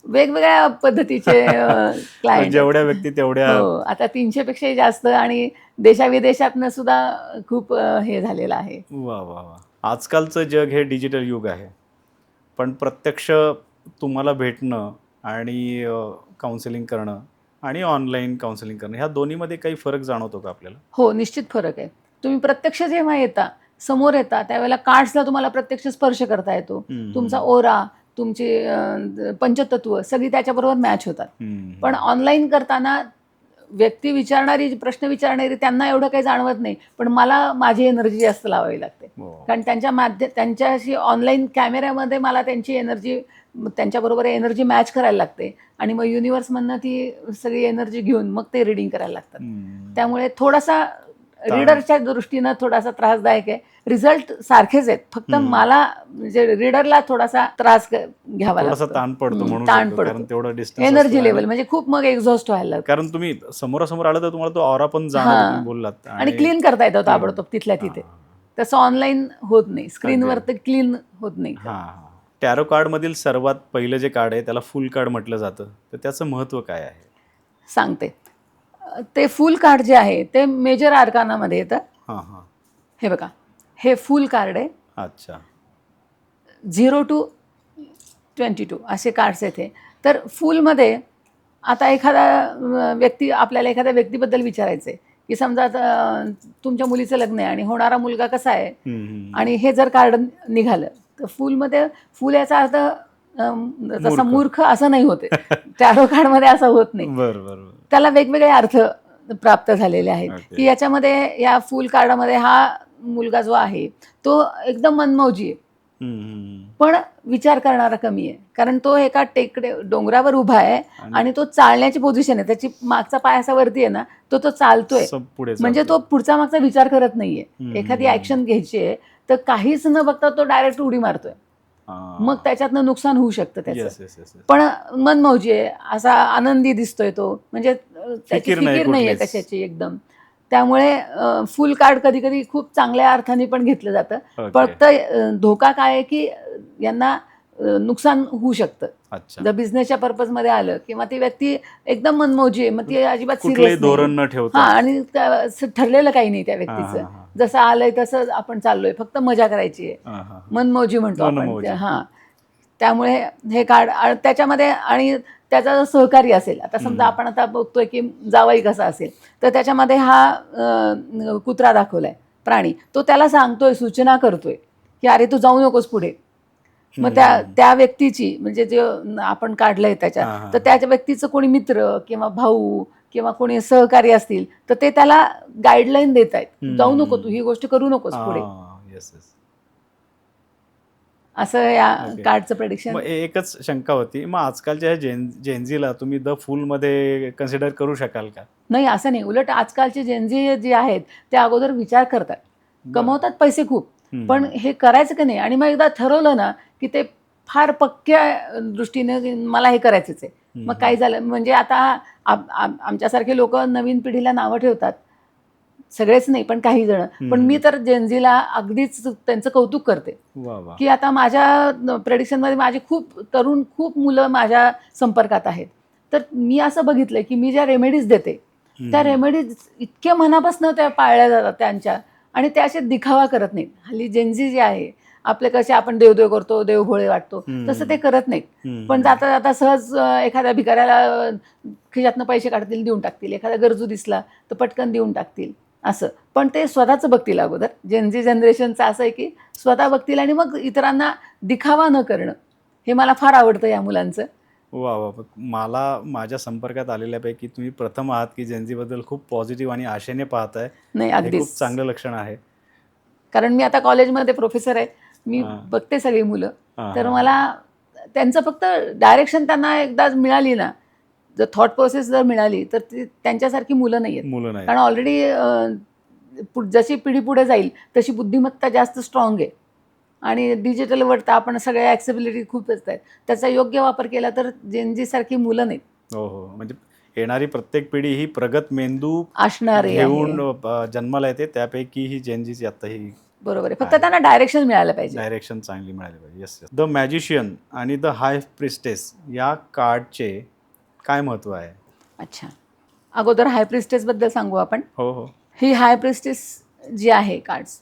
वेगवेगळ्या पद्धतीचे क्लायंट, जेवढ्या व्यक्ती तेवढ्या. हो, आता 300 पेक्षाही जास्त आणि देशाविदेशातनं सुद्धा खूप हे झालेलं आहे. वा वा वा. आजकालचं जग हे डिजिटल युग आहे, पण प्रत्यक्ष तुम्हाला भेटणं आणि काउन्सिलिंग करणं आणि ऑनलाईन काउन्सिलिंग करणं ह्या दोन्हीमध्ये काही फरक जाणवतो का आपल्याला? हो, निश्चित फरक आहे. तुम्ही प्रत्यक्ष जेव्हा समोर येता त्यावेळेला कार्ड्सला तुम्हाला प्रत्यक्ष स्पर्श करता येतो. तुमचा ओरा, तुमचे पंचतत्व सगळी त्याच्याबरोबर मॅच होतात. पण ऑनलाईन करताना प्रश्न विचारणारी त्यांना एवढं काही जाणवत नाही, पण मला माझी एनर्जी जास्त लावावी लागते. कारण त्यांच्याशी ऑनलाईन कॅमेऱ्यामध्ये मला त्यांच्याबरोबर एनर्जी मॅच करायला लागते आणि मग युनिव्हर्समधनं ती सगळी एनर्जी घेऊन मग ते रिडिंग करायला लागतात. त्यामुळे थोडासा रीडरच्या दृष्टीनं थोडासा त्रासदायक आहे. रिझल्ट सारखेच आहेत, फक्त मला म्हणजे रीडरला थोडासा त्रास घ्यावा लागतो, ताण पडतो, एनर्जी लेवल म्हणजे खूप मग एक्झॉस्ट व्हायला लागतं. कारण तुम्ही समोरासमोर आलं तर तुम्हाला तो ऑरा पण जाणवतो, बोललात, आणि क्लीन करता येतं ताबडतोब तिथल्या तिथे. तसं ऑनलाईन होत नाही, स्क्रीनवर तर क्लीन होत नाही. टॅरो कार्ड मधील सर्वात पहिलं जे कार्ड आहे त्याला फुल कार्ड म्हटलं जातं, तर त्याचं महत्त्व काय आहे? सांगते. ते फुल कार्ड जे आहे ते मेजर आर्कानामध्ये येतं. हे बघा, हे फुल कार्ड आहे. अच्छा. 0 to 22 असे कार्ड्स येते. तर फुलमध्ये आता आपल्याला एखाद्या व्यक्तीबद्दल विचारायचं आहे की समजा तुमच्या मुलीचं लग्न आहे आणि होणारा मुलगा कसा आहे, आणि हे जर कार्ड निघालं तर फुल याचा अर्थ जसा मूर्ख असं नाही होते. टॅरो कार्डमध्ये असं होत नाही. त्याला वेगवेगळे अर्थ प्राप्त झालेले आहेत की याच्यामध्ये, या फुल कार्डामध्ये हा मुलगा जो आहे तो एकदम मनमौजी आहे, पण विचार करणारा कमी आहे, कारण तो एका डोंगरावर उभा आहे आणि तो चालण्याची पोझिशन आहे, त्याची मागचा पाय असा वरती आहे ना, तो चालतोय, पुढे म्हणजे तो पुढचा मागचा विचार करत नाहीये. एखादी ऍक्शन घ्यायची आहे तर काहीच न बघता तो डायरेक्ट उडी मारतोय, मग त्याच्यातनं नुकसान होऊ शकतं त्याचं. पण मनमौजी आहे, असा आनंदी दिसतोय तो, म्हणजे त्याची फिकीर नाहीये कशाची एकदम. त्यामुळे फुल कार्ड कधी कधी खूप चांगल्या अर्थाने पण घेतलं जातं. फक्त धोका काय आहे की यांना नुकसान होऊ शकतं. जर बिझनेसच्या पर्पज मध्ये आलं किंवा ती व्यक्ती एकदम मनमौजी आहे, मग ती अजिबात सिरियस धोरण न ठेवता, आणि ठरलेलं काही नाही त्या व्यक्तीचं, जसं आलंय तसं आपण चाललोय, फक्त मजा करायची आहे, मनमौजी म्हणतो आपण. त्यामुळे हे कार्ड त्याच्यामध्ये, आणि त्याचा जर सहकारी असेल, आता समजा आपण आता बघतोय की जावई कसा असेल, तर त्याच्यामध्ये हा कुत्रा दाखवलाय प्राणी, तो त्याला सांगतोय, सूचना करतोय की अरे तू जाऊ नकोस पुढे. मग त्या व्यक्तीची, म्हणजे जे आपण काढलंय त्याच्यात, तर त्याच्या व्यक्तीचं कोणी मित्र किंवा भाऊ किंवा कोणी सहकारी असतील तर ते त्याला गाईडलाईन देत आहेत, जाऊ नको, तू ही गोष्ट करू नकोस पुढे. असं या कार्डचं प्रेडिक्शन. एकच शंका होती, मग आजकालच्या जेनझीला तुम्ही द फूल मध्ये कन्सिडर करू शकाल का? नाही, असं नाही. उलट आजकालचे जेनझी जे आहेत ते अगोदर विचार करतात, कमवतात पैसे खूप, पण हे करायचं की नाही, आणि मग एकदा ठरवलं ना की ते फार पक्क्या दृष्टीने मला हे करायचंच आहे. मग काय झालं, म्हणजे आता आमच्यासारखे लोक नवीन पिढीला नावं ठेवतात, सगळेच नाही पण काही जण, पण मी तर जेनझीला अगदीच त्यांचं कौतुक करते की आता माझ्या प्रेडिक्शनमध्ये माझे खूप मुलं माझ्या संपर्कात आहेत. तर मी असं बघितलंय की मी ज्या रेमेडीज देते त्या रेमेडीज इतक्या मनापासून त्या पाळल्या जातात त्यांच्या, आणि त्या असे दिखावा करत नाहीत. हल्ली जेनझी जे आहे आपले कसे आपण देवदेव करतो, देवभोळे वाटतो, तसं ते करत नाहीत. पण जाता जाता सहज एखाद्या भिकाऱ्याला खिशातनं पैसे काढतील, देऊन टाकतील, एखादा गरजू दिसला तर पटकन देऊन टाकतील, असं. पण ते स्वतःचं बघतील अगोदर. जेनझी जनरेशनचं असं आहे की स्वतः बघतील आणि मग इतरांना दिखावा न करणं, हे मला फार आवडतं या मुलांचं. वा वा, मला माझ्या संपर्कात आलेल्यापैकी तुम्ही प्रथम आहात की जेनझीबद्दल खूप पॉझिटिव्ह आणि आशेने पाहताय. नाही, अगदी खूप चांगलं लक्षण आहे. कारण मी आता कॉलेजमध्ये प्रोफेसर आहे, मी बघते सगळी मुलं, तर मला त्यांचं फक्त डायरेक्शन त्यांना एकदा मिळाली ना, जर थॉट प्रोसेस जर मिळाली तर ती त्यांच्यासारखी मुलं नाही आहेत. कारण ऑलरेडी जशी पिढी पुढे जाईल तशी बुद्धिमत्ता जास्त स्ट्रॉंग आहे, आणि डिजिटलवर तर आपण सगळ्या ॲक्सेसिबिलिटी खूप आहेत, त्याचा योग्य वापर केला तर जेनझी सारखी मुलं नाहीत. हो, म्हणजे येणारी प्रत्येक पिढी ही प्रगत मेंदू असणार घेऊन जन्माला येते, त्यापैकी ही जेनझीची आता ही बरोबर आहे. फक्त त्यांना डायरेक्शन मिळालं पाहिजे, डायरेक्शन चांगली मिळाली पाहिजे. येस. द मॅजिशियन आणि द हाय प्रिस्टेस या कार्डचे काय महत्त्व आहे? अच्छा, अगोदर हाय प्रिस्टेसबद्दल सांगू आपण. हो. ही हाय प्रिस्टेस जी आहे कार्ड्स,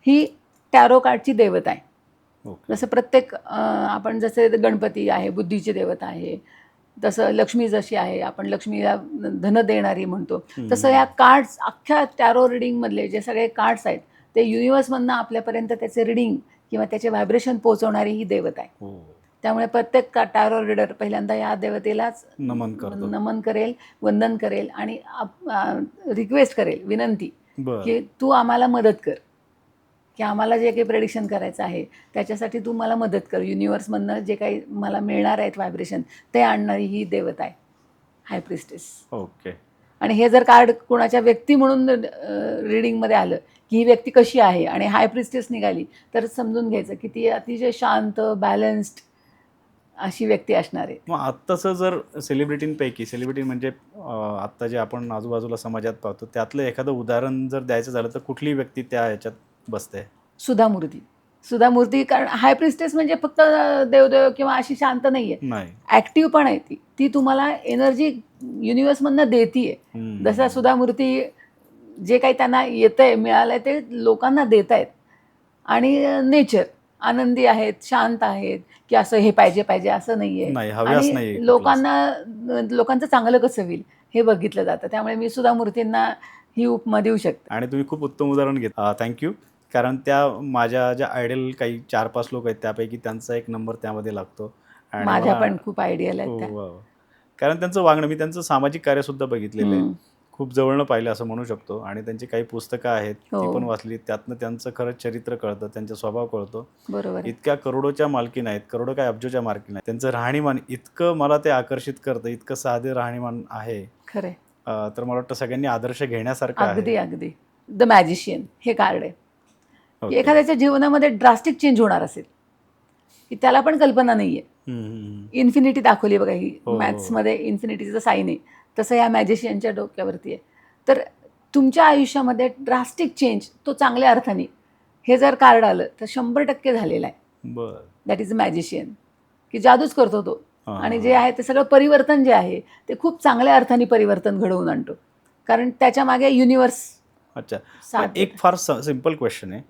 ही टॅरो कार्डची देवता आहे. जसं प्रत्येक आपण जसे गणपती आहे बुद्धीची देवता आहे, तसं लक्ष्मी जशी आहे, आपण लक्ष्मीला धन देणारी म्हणतो, तसं या कार्ड्स अख्ख्या टॅरो रिडिंगमधले जे सगळे कार्ड्स आहेत ते युनिवर्समधनं आपल्यापर्यंत त्याचे रिडिंग किंवा त्याचे व्हायब्रेशन पोहोचवणारी ही देवता आहे. त्यामुळे प्रत्येक टॅरो रीडर पहिल्यांदा या देवतेलाच नमन करेल, वंदन करेल आणि रिक्वेस्ट करेल, विनंती की तू आम्हाला मदत कर, की आम्हाला जे काही प्रेडिक्शन करायचं आहे त्याच्यासाठी तू मला मदत कर. युनिवर्समधनं जे काही मला मिळणार आहेत व्हायब्रेशन ते आणणारी ही देवता आहे हाय प्रिस्टेस. ओके. आणि हे जर कार्ड कोणाच्या व्यक्ती म्हणून रिडिंगमध्ये आलं की ही व्यक्ती कशी आहे आणि हाय प्रिस्टेस निघाली तर समजून घ्यायचं की ती अतिशय शांत, बॅलन्स्ड अशी व्यक्ती असणार आहे. मग आत्ताचं जर सेलिब्रिटी म्हणजे आत्ता जे आपण आजूबाजूला समाजात पाहतो त्यातलं एखादं उदाहरण जर द्यायचं झालं तर कुठली व्यक्ती त्या ह्याच्यात बसते? सुधा मूर्ती. कारण हाय प्रिस्टेस म्हणजे फक्त देवदेव किंवा अशी शांत नाहीये, ऍक्टिव्ह पण आहे. ती तुम्हाला एनर्जी युनिवर्समधनं देतीये. जसं सुधा मूर्ती जे काही त्यांना येतंय, मिळालंय ते लोकांना देत आहेत, आणि नेचर आनंदी आहेत, शांत आहेत, की असं हे पाहिजे असं नाहीये, आणि लोकांचं चांगलं कसं होईल हे बघितलं जातं. त्यामुळे मी सुधा मूर्तींना ही उपमा देऊ शकते. आणि तुम्ही खूप उत्तम उदाहरण घेतलं, थँक्यू. कारण त्या माझ्या ज्या आयडियल काही 4-5 लोक आहेत त्यापैकी त्यांचा एक नंबर त्यामध्ये लागतो. माझ्या पण खूप आयडियल आहेत त्या. कारण त्यांचं वागणं, मी त्यांचं सामाजिक कार्यसुद्धा बघितलेलं आहे, खूप जवळनं पाहिलं असं म्हणू शकतो आणि त्यांची काही पुस्तकं आहेत ती पण वाचली, त्यातनं त्यांचं खरंच चरित्र कळतं, त्यांचा स्वभाव कळतो. बरोबर आहे. इतक्या करोडोच्या मालकीण आहेत, करोडो काय अब्जोच्या मालकीण आहेत. त्यांचं राहणीमान इतकं मला ते आकर्षित करतं, इतकं साधे राहणीमान आहे. खरंय. तर मला वाटतं सगळ्यांनी आदर्श घेण्यासारखं अगदी आहे. अगदी. द मॅजिशियन हे कार्ड आहे की ओके. एखाद्याच्या जीवनामध्ये ड्रास्टिक चेंज होणार असेल की त्याला पण कल्पना नाहीये. इन्फिनिटी दाखवली बघा ही हो, हो. मॅथ्समध्ये इन्फिनिटीचं साईन आहे, तसं या मॅजिशियनच्या डोक्यावरती आहे. तर तुमच्या आयुष्यामध्ये ड्रास्टिक चेंज तो चांगल्या अर्थाने हे जर कार्ड आलं तर 100% झालेलं आहे. बरं. दॅट इज अ मॅजिशियन की जादूच करतो तो. हां, आणि हां. जे आहे ते सगळं परिवर्तन जे आहे ते खूप चांगल्या अर्थाने परिवर्तन घडवून आणतो, कारण त्याच्या मागे युनिवर्स अच्छा. साथ पण एक फार सिंपल क्वेश्चन आहे,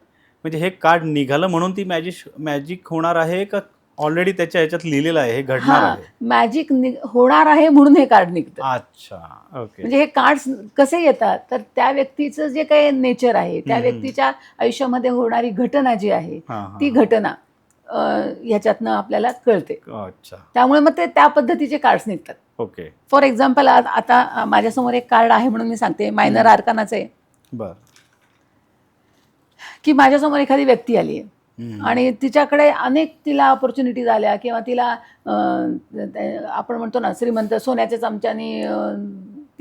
म्हणजे हे कार्ड निघालं म्हणून ती मॅजिक होणार आहे का ऑलरेडी त्याच्या ह्याच्यात लिहिलेलं आहे हे घडणार हा आहे? मॅजिक होणार आहे म्हणून हे कार्ड निघतं. अच्छा. ओके. म्हणजे हे कार्ड्स कसे येतात तर त्या व्यक्तीचं जे काही नेचर आहे, त्या व्यक्तीच्या आयुष्यामध्ये होणारी घटना जी आहे हां, हां. ती घटना ह्याच्यातनं आपल्याला कळते. अच्छा. त्यामुळे मग ते त्या पद्धतीचे कार्ड्स निघतात. ओके. फॉर एक्झाम्पल आता माझ्यासमोर एक कार्ड आहे म्हणून मी सांगते, मायनर आर्कानाचं आहे बरं. की माझ्यासमोर एखादी व्यक्ती आली आहे आणि तिच्याकडे अनेक तिला ऑपॉर्च्युनिटीज आल्या किंवा तिला आपण म्हणतो ना श्रीमंत सोन्याच्या चमच्याने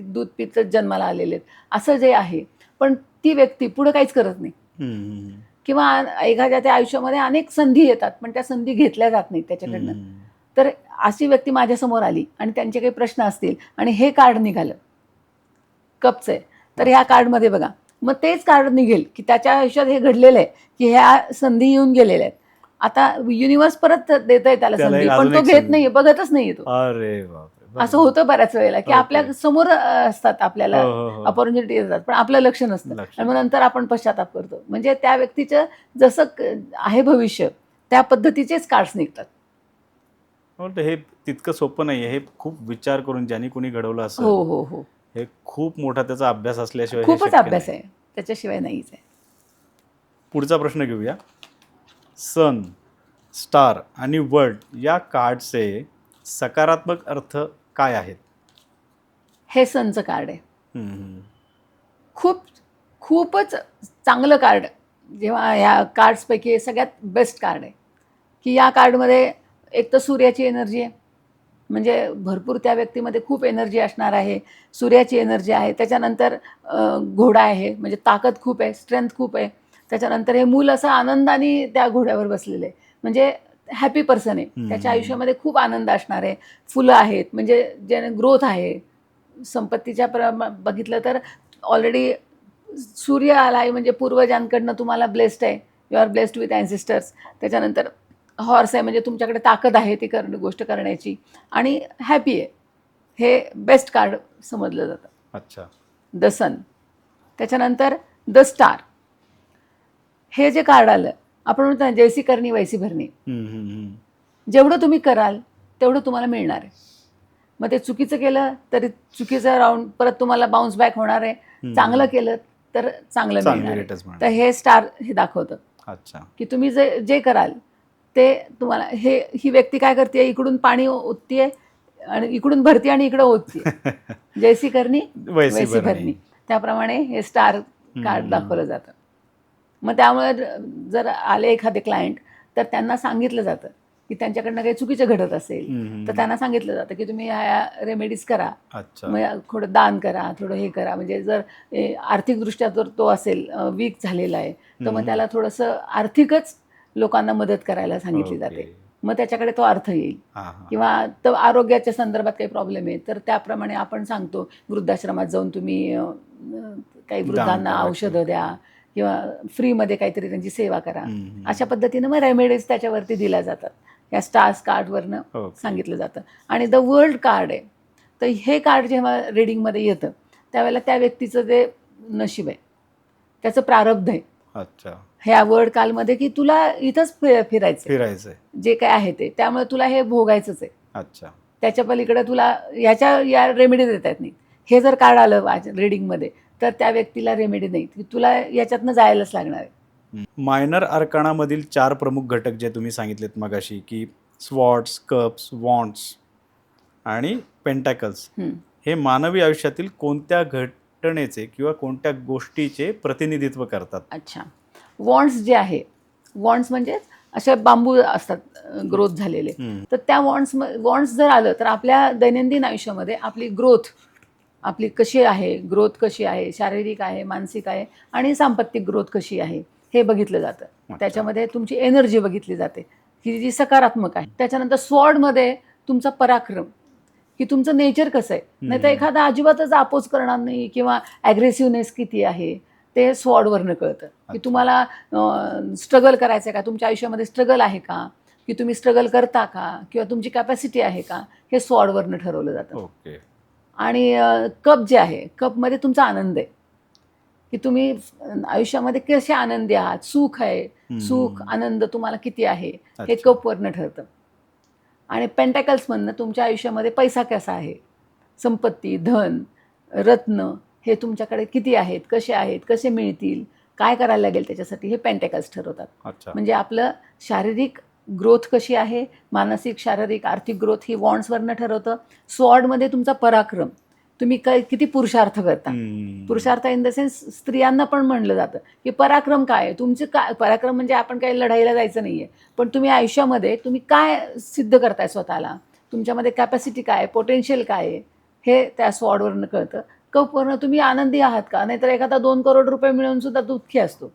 दूध पित जन्माला आलेले आहेत असं जे आहे, पण ती व्यक्ती पुढे काहीच करत नाही किंवा एखाद्या त्या आयुष्यामध्ये अनेक संधी येतात पण त्या संधी घेतल्या जात नाहीत त्याच्याकडनं. तर अशी व्यक्ती माझ्यासमोर आली आणि त्यांचे काही प्रश्न असतील आणि हे कार्ड निघालं कपचं आहे, तर ह्या कार्डमध्ये बघा मग तेच कार्ड निघेल की त्याच्या आयुष्यात हे घडलेलं आहे की ह्या संधी येऊन गेलेल्या आहेत, आता युनिवर्स परत देत आहे त्याला संधी पण तो घेत नाहीये, बघतच नाहीये तो. अरे बापरे. असं होतं बऱ्याच वेळेला की आपल्या समोर असतात आपल्याला ऑपॉर्च्युनिटी येतात पण आपलं लक्ष नसतं आणि मग नंतर आपण पश्चाताप करतो. म्हणजे त्या व्यक्तीचं जसं आहे भविष्य त्या पद्धतीचेच कार्ड्स निघतात. हे तितकं सोपं नाहीये, हे खूप विचार करून ज्यांनी कोणी घडवलं असेल. हो हो हो. हे खूप मोठा त्याचा अभ्यास असल्याशिवाय हे खूपच शक्य अभ्यास नाही. आहे, त्याच्याशिवाय नाहीच आहे. पुढचा प्रश्न घेऊया. सन, स्टार आणि वर्ल्ड या कार्डचे सकारात्मक अर्थ काय आहेत? हे सनचं कार्ड आहे. खूपच चांगलं कार्ड, जेव्हा ह्या कार्ड्सपैकी सगळ्यात बेस्ट कार्ड आहे की या कार्डमध्ये एक तर सूर्याची एनर्जी आहे, म्हणजे भरपूर त्या व्यक्तीमध्ये खूप एनर्जी असणार आहे, सूर्याची एनर्जी आहे. त्याच्यानंतर घोडा आहे म्हणजे ताकद खूप आहे, स्ट्रेंथ खूप आहे. त्याच्यानंतर हे मूल असं आनंदाने त्या घोड्यावर बसलेलं आहे, म्हणजे हॅपी पर्सन आहे, त्याच्या आयुष्यामध्ये खूप आनंद असणार आहे. फुलं आहेत म्हणजे ज्याने ग्रोथ आहे, संपत्तीच्या बघितलं तर ऑलरेडी सूर्य आला आहे म्हणजे पूर्वजांकडनं तुम्हाला ब्लेस्ड आहे, you R blessed with ancestors. त्याच्यानंतर हॉर्स आहे म्हणजे तुमच्याकडे ताकद आहे ती गोष्ट करण्याची आणि हॅपी आहे. हे बेस्ट कार्ड समजलं जातं. अच्छा. द सन. त्याच्यानंतर द स्टार हे जे कार्ड आलं, आपण म्हणतो ना जैसी करणी वैसी भरणी, जेवढं तुम्ही कराल तेवढं तुम्हाला मिळणार आहे. मग ते चुकीचं केलं तरी चुकीचं राऊंड परत तुम्हाला बाउन्स बॅक होणार आहे, चांगलं केलं तर चांगलं मिळणार आहे. तर हे स्टार हे दाखवतं. अच्छा. की तुम्ही जे कराल ते तुम्हाला, ही व्यक्ती काय करते, इकडून पाणी ओततीये आणि इकडून भरती आणि इकडं ओततीये, जैसी करणी वैसी भरणी. त्याप्रमाणे हे स्टार कार्ड दाखवलं जातं. मग त्यामुळे जर आले एखादे क्लायंट तर त्यांना सांगितलं जातं की त्यांच्याकडनं काही चुकीचं घडत असेल तर त्यांना सांगितलं जातं की तुम्ही ह्या रेमेडीज करा, मग थोडं दान करा, थोडं हे करा. म्हणजे जर आर्थिकदृष्ट्या जर तो असेल वीक झालेला आहे तर मग त्याला थोडंसं आर्थिकच लोकांना मदत करायला सांगितली जाते, मग त्याच्याकडे तो अर्थ येईल. किंवा तर आरोग्याच्या संदर्भात काही प्रॉब्लेम आहे तर त्याप्रमाणे आपण सांगतो वृद्धाश्रमात जाऊन तुम्ही काही वृद्धांना औषधं द्या किंवा फ्रीमध्ये काहीतरी त्यांची सेवा करा. अशा पद्धतीनं मग रेमेडीज त्याच्यावरती दिल्या जातात. या स्टार्स कार्डवरनं सांगितलं जातं. आणि द वर्ल्ड कार्ड आहे, तर हे कार्ड जेव्हा रिडिंगमध्ये येतं त्यावेळेला त्या व्यक्तीचं जे नशीब आहे, त्याचं प्रारब्ध आहे. अच्छा. ह्या वर्ल्ड कालमध्ये की तुला इथंच फिरायचं जे काय आहे ते, त्यामुळे तुला हे भोगायचंच आहे. अच्छा. त्याच्या पलीकडे तुला या रेमेडी देता येत नाही. हे जर कार्ड आलं रिडिंगमध्ये तर त्या व्यक्तीला रेमेडी नाही, तुला याच्यातनं जायलाच लागणार आहे. मायनर अर्काणामधील 4 प्रमुख घटक जे तुम्ही सांगितलेत मगाशी की स्वॉर्ड्स, कप्स, वॉन्ड्स आणि पेंटॅकल्स, हे मानवी आयुष्यातील कोणत्या घटनेचे किंवा कोणत्या गोष्टीचे प्रतिनिधित्व करतात? अच्छा, वॉन्ड्स जे आहे, वॉन्ड्स म्हणजे असे बांबू असतात ग्रोथ झालेले. हम्म. तर त्या वॉन्ड्स जर आलं तर आपल्या दैनंदिन आयुष्यामध्ये आपली ग्रोथ, आपली कशी आहे, ग्रोथ कशी आहे, शारीरिक आहे, मानसिक आहे आणि सांपत्तिक ग्रोथ कशी आहे हे बघितलं जातं. त्याच्यामध्ये तुमची एनर्जी बघितली जाते की जी सकारात्मक आहे. त्याच्यानंतर स्वॉर्डमध्ये तुमचा पराक्रम, की तुमचं नेचर कसं आहे. नाही तर एखादा अजिबातच अपोज करणार नाही किंवा ॲग्रेसिव्हनेस किती आहे ते स्वॉर्डवरनं कळतं. की तुम्हाला स्ट्रगल करायचं आहे का, तुमच्या आयुष्यामध्ये स्ट्रगल आहे का, की तुम्ही स्ट्रगल करता का, किंवा तुमची कॅपॅसिटी आहे का, हे स्वॉर्डवरनं ठरवलं जातं. ओके. आणि कप जे आहे, कपमध्ये तुमचा आनंद आहे, की तुम्ही आयुष्यामध्ये कसे आनंदी आहात, सुख आहे, सुख आनंद तुम्हाला किती आहे हे कपवरनं ठरतं. आणि पेंटॅकल्समधनं तुमच्या आयुष्यामध्ये पैसा कसा आहे, संपत्ती, धन, रत्न हे तुमच्याकडे किती आहेत, कसे मिळतील, काय करायला लागेल त्याच्यासाठी, हे पेंटॅकल्स ठरवतात. अच्छा. म्हणजे आपलं शारीरिक ग्रोथ कशी आहे, मानसिक, शारीरिक, आर्थिक ग्रोथ ही वॉन्ड्सवरनं ठरवतं. स्वॉर्डमध्ये तुमचा पराक्रम, तुम्ही किती पुरुषार्थ करता. पुरुषार्थ इन द सेन्स स्त्रियांना पण म्हणलं जातं की पराक्रम काय आहे तुमचे, काय पराक्रम म्हणजे आपण काही लढाईला जायचं नाही आहे, पण तुम्ही आयुष्यामध्ये तुम्ही काय सिद्ध करताय स्वतःला, तुमच्यामध्ये कॅपॅसिटी काय आहे, पोटेन्शियल काय आहे, हे त्या स्वॉर्डवरनं कळतं. कपवरनं तुम्ही आनंदी आहात का, नाहीतर एखादा 2 करोड रुपये मिळून सुद्धा दुःखी असतो,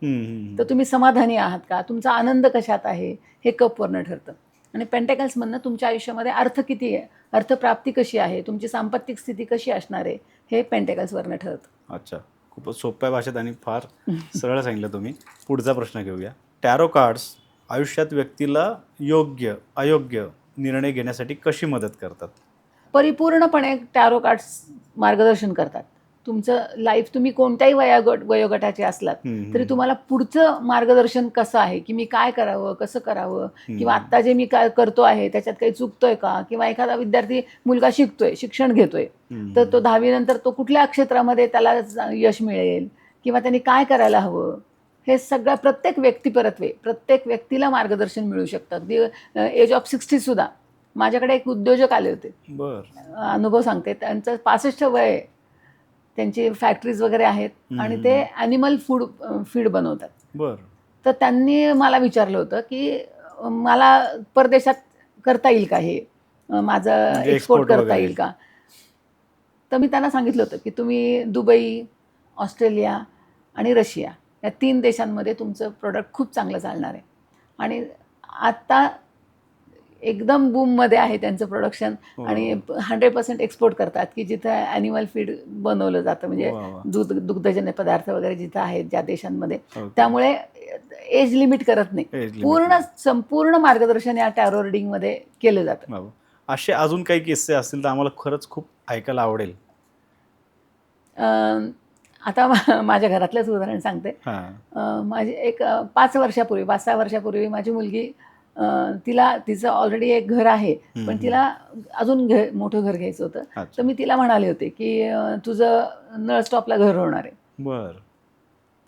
तर तुम्ही समाधानी आहात का, तुमचा आनंद कशात आहे हे कपवरनं ठरतं. आणि पेंटॅकल्समधनं तुमच्या आयुष्यामध्ये अर्थ किती आहे, अर्थप्राप्ती कशी आहे, तुमची सांपत्तिक स्थिती कशी असणार आहे हे पेंटॅकल्सवरनं ठरतं. अच्छा, खूपच सोप्या भाषेत आणि फार सरळ सांगितलं तुम्ही. पुढचा प्रश्न घेऊया. टॅरो कार्ड्स आयुष्यात व्यक्तीला योग्य अयोग्य निर्णय घेण्यासाठी कशी मदत करतात? परिपूर्णपणे टॅरो कार्ड्स मार्गदर्शन करतात. तुमचं लाईफ तुम्ही कोणत्याही वयोगटाचे असलात तरी तुम्हाला पुढचं मार्गदर्शन कसं आहे, की मी काय करावं, कसं करावं, किंवा आत्ता जे मी काय करतो आहे त्याच्यात काही चुकतोय का, किंवा एखादा विद्यार्थी मुलगा शिकतोय, शिक्षण घेतोय, तर तो 10वी नंतर तो कुठल्या क्षेत्रामध्ये त्याला यश मिळेल किंवा त्यांनी काय करायला हवं, हे सगळं प्रत्येक व्यक्तिपरत्वे प्रत्येक व्यक्तीला मार्गदर्शन मिळू शकतं. अगदी एज ऑफ 60 सुद्धा. माझ्याकडे एक उद्योजक आले होते, अनुभव सांगते, त्यांचं 65 वय आहे, त्यांची फॅक्टरीज वगैरे आहेत आणि ते ॲनिमल फीड बनवतात. तर त्यांनी मला विचारलं होतं की मला परदेशात करता येईल का, हे माझं एक्सपोर्ट करता येईल का. तर मी त्यांना सांगितलं होतं की तुम्ही दुबई, ऑस्ट्रेलिया आणि रशिया या 3 देशांमध्ये तुमचं प्रोडक्ट खूप चांगलं चालणार आहे. आणि आत्ता एकदम बूममध्ये आहे त्यांचं प्रोडक्शन आणि 100% एक्सपोर्ट करतात, की जिथं ॲनिमल फीड बनवलं जातं, म्हणजे दुग्धजन्य पदार्थ वगैरे जिथं आहेत ज्या देशांमध्ये. त्यामुळे एज लिमिट करत नाही, संपूर्ण मार्गदर्शन या टॅरो रीडिंगमध्ये केलं जातं. असे अजून काही किस्से असतील तर आम्हाला खरंच खूप ऐकायला आवडेल. आता माझ्या घरातलंच उदाहरण सांगते. माझी एक 5-6 वर्षापूर्वी माझी मुलगी, तिचं ऑलरेडी एक घर आहे, पण तिला अजून मोठं घर घ्यायचं होतं. तर मी तिला म्हणाले होते की तुझं नळ स्टॉपला घर होणार आहे.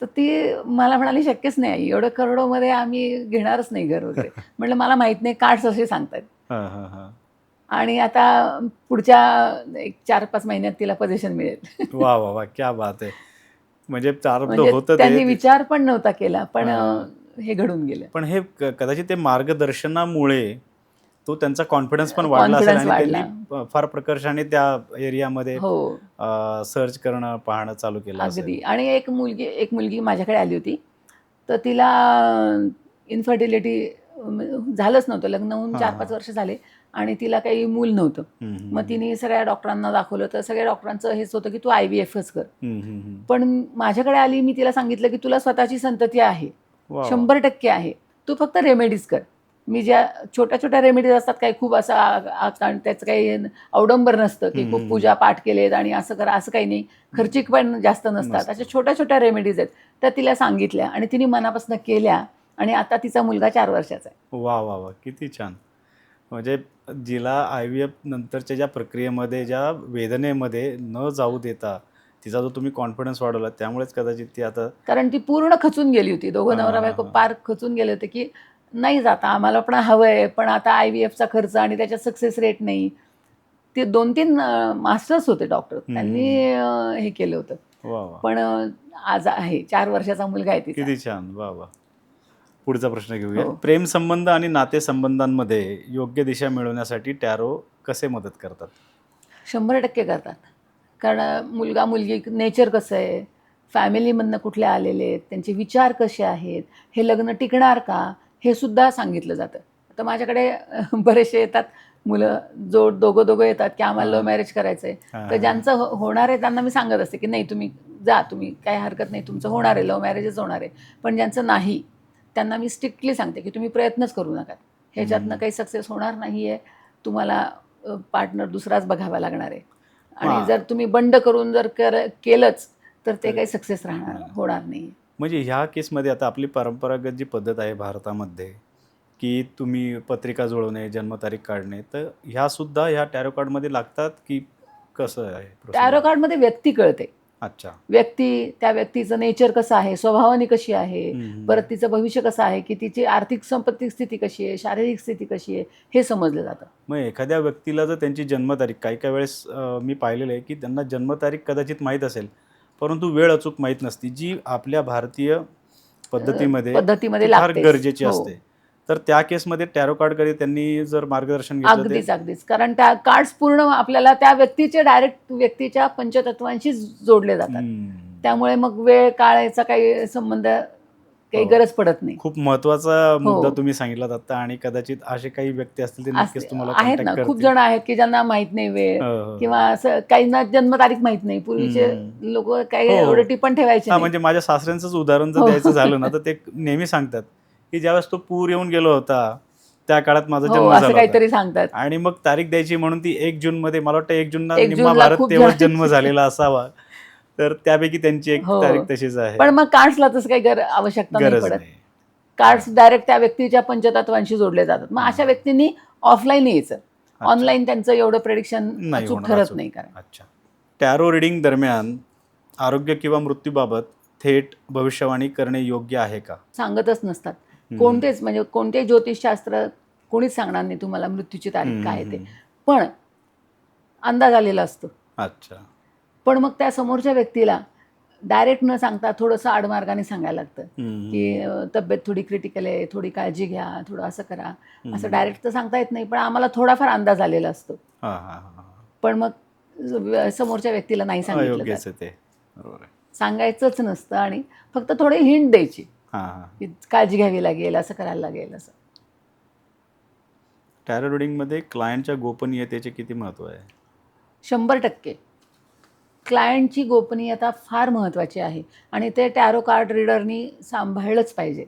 तर ती मला म्हणाली शक्यच नाही, एवढं करोडोमध्ये आम्ही घेणारच नाही घर वगैरे. म्हटलं मला माहित नाही, कार्ड्स असे सांगतात. आणि आता पुढच्या 1-4-5 महिन्यात तिला पोझिशन मिळेल. वा वा वा, क्या बात आहे. म्हणजे त्यांनी विचार पण नव्हता केला, पण हे घडून गेलं. पण हे कदाचित ते मार्गदर्शनामुळे तो त्यांचा कॉन्फिडन्स पण वाढला असेल आणि त्यांनी फार प्रकर्षाने त्या एरियामध्ये सर्च करणं, पाहणं चालू केलं अगदी. आणि एक मुलगी माझ्याकडे आली होती, तर तिला इन्फर्टिलिटी झालंच नव्हतं, लग्न होऊन 4-5 वर्ष झाले आणि तिला काही मूल नव्हतं. मग तिने सगळ्या डॉक्टरांना दाखवलं, तर सगळ्या डॉक्टरांचं हेच होतं की तू IVFच कर. पण माझ्याकडे आली, मी तिला सांगितलं की तुला स्वतःची संतती आहे, 100% आहे, तू फक्त रेमेडीज कर. मी ज्या छोट्या छोट्या रेमेडीज असतात, काही खूप असं त्याचं काही अवडंबर नसतं की खूप पूजा पाठ केलेत आणि असं करा, असं काही नाही, खर्चिक पण जास्त नसतात, अशा छोट्या छोट्या रेमेडीज आहेत, त्या तिला सांगितल्या आणि तिने मनापासून केल्या आणि आता तिचा मुलगा 4 वर्षाचा आहे. वा वा वा, किती छान. म्हणजे जिला IVF नंतरच्या ज्या प्रक्रियेमध्ये, ज्या वेदनेमध्ये न जाऊ देता तिचा जो तुम्ही कॉन्फिडन्स वाढवला, त्यामुळेच कदाचित ती आता, कारण ती पूर्ण खचून गेली होती, दोघं नवरा बायको पार खचून गेले होते की नाही जाता, आम्हाला पण हवं आहे, पण आता IVFचा खर्च आणि त्याच्या सक्सेस रेट नाही. ते 2-3 मास्टर्स होते डॉक्टर, त्यांनी हे केलं होतं. वा वा, पण आज आहे, 4 वर्षाचा मुलगा आहे तिचा. किती छान, वा वा. पुढचा प्रश्न घेऊया. हो. प्रेमसंबंध आणि नातेसंबंधांमध्ये योग्य दिशा मिळवण्यासाठी टॅरो कसे मदत करतात? 100% करतात. कारण मुलगा मुलगी नेचर कसं आहे, फॅमिलीमधनं कुठले आलेले आहेत, त्यांचे विचार कसे आहेत, हे लग्न टिकणार का, हे सुद्धा सांगितलं जातं. आता माझ्याकडे बरेचसे येतात मुलं, दोघं येतात की आम्हाला हां. लव्ह मॅरेज करायचं आहे. हां, तर हां. ज्यांचं होणार आहे त्यांना मी सांगत असते की नाही, तुम्ही जा, तुम्ही काही हरकत नाही, तुमचं होणार आहे, लव्ह मॅरेजच होणार आहे. पण ज्यांचं नाही, त्यांना मी स्ट्रिक्टली सांगते की तुम्ही प्रयत्नच करू नका. ह्याच्यातनं काही सक्सेस होणार नाही आहे. तुम्हाला पार्टनर दुसराच बघावा लागणार आहे. आणि हां. जर तुम्ही बंड करून जर केलंच तर ते काही सक्सेस होणार नाही. म्हणजे ह्या केसमध्ये आता आपली परंपरागत जी पद्धत आहे भारतामध्ये, की तुम्ही पत्रिका जुळवणे, जन्मतारीख काढणे, तर ह्यासुद्धा ह्या टॅरो कार्डमध्ये लागतात की कसं आहे टॅरो प्रोसिजर? कार्डमध्ये व्यक्ती कळते. अच्छा. व्यक्ती, त्या व्यक्तीचं नेचर कसं आहे, स्वभावाने कशी आहे, हम्म. परत तिचं भविष्य कसं आहे, की तिची आर्थिक संपत्ती स्थिती कशी आहे, शारीरिक स्थिती कशी आहे, हे समजलं जातं. मग एखाद्या व्यक्तीला जर त्यांची जन्मतारीख, काही काही वेळेस मी पाहिलेलं आहे की त्यांना जन्मतारीख कदाचित माहीत असेल, परंतु वेळ अचूक माहीत नसती, जी आपल्या भारतीय पद्धतीमध्ये पद्धतीमध्ये ती फार लागतेच. गरजेची हो. असते. तर त्या केसमध्ये टॅरो कार्डकडे त्यांनी जर मार्गदर्शन घेतलं ते अगदीच. कारण त्या कार्ड्स पूर्ण आपल्याला त्या व्यक्तीचे डायरेक्ट व्यक्तीच्या पंचतत्वांशी जोडले जातात. त्यामुळे मग वेळ काळ याचा काही संबंध, काही हो. गरज पडत नाही. खूप महत्त्वाचा मुद्दा हो. तुम्ही सांगितलात आता, आणि कदाचित असे काही व्यक्ती असतील ते नक्कीच तुम्हाला आहेत ना, कॉन्टॅक्ट खूप करतील. जण आहेत की ज्यांना माहित नाही वेळ, हो, हो, हो. किंवा असं काहींना जन्मतारीख माहित नाही. पूर्वीचे लोक काही हो. एवढे टिप्पण ठेवायचे हां, नाही. म्हणजे माझ्या सासऱ्यांचंच उदाहरण जर हो. द्यायचं झालं ना, तर ते नेहमी सांगतात, की ज्यावेळेस तो पूर येऊन गेला होता, त्या काळात माझा हो, जन्म असं झाला होता. काहीतरी सांगतात. आणि मग तारीख द्यायची म्हणून ती 1 जूनमध्ये, मला वाटतं 1 जूनला 1 निम्मा जूनला भारत खूप तेव्हाच जन्म जणांची. झालेला असावा. तर त्यापैकी त्यांची एक हो. तारीख तशीच आहे. पण मग कार्ड्सला तसं काही आवश्यकता नाही गरज पडत. नाही. कार्ड्स डायरेक्ट त्या व्यक्तीच्या पंचतत्वांशी जोडले जातात. मग अशा व्यक्तींनी ऑफलाईन यायचं. अच्छा. ऑनलाईन त्यांचं एवढं प्रेडिक्शन नाही अचूक होणार ठरत अचूक. नाही. कारण अच्छा. टॅरो रीडिंग दरम्यान आरोग्य किंवा मृत्यूबाबत थेट भविष्यवाणी करणे योग्य आहे का? सांगतच नसतात. कोणतेच, म्हणजे कोणतेही ज्योतिषशास्त्र कोणीच सांगणार नाही तुम्हाला मृत्यूची तारीख काय आहे ते. पण अंदाज आलेला असतो. अच्छा. पण मग त्या समोरच्या व्यक्तीला डायरेक्ट न सांगता थोडंसं आडमार्गाने सांगायला लागतं की तब्येत थोडी क्रिटिकल आहे, थोडी काळजी घ्या, थोडं असं करा. असं डायरेक्ट तर सांगता येत नाही, पण आम्हाला थोडाफार अंदाज आलेला असतो. पण मग समोरच्या व्यक्तीला नाही सांगितलं अयोग्यच जात. आहे ते. बरोबर आहे. सांगायचंच नसतं, आणि फक्त थोडी हिंट द्यायची हां. की काळजी घ्यावी लागेल, असं करायला लागेल असं. टॅरो रीडिंगमध्ये क्लायंटच्या गोपनीयतेचे किती महत्त्व आहे? 100% क्लायंटची गोपनीयता फार महत्त्वाची आहे, आणि ते टॅरो कार्ड रीडरनी सांभाळलंच पाहिजे.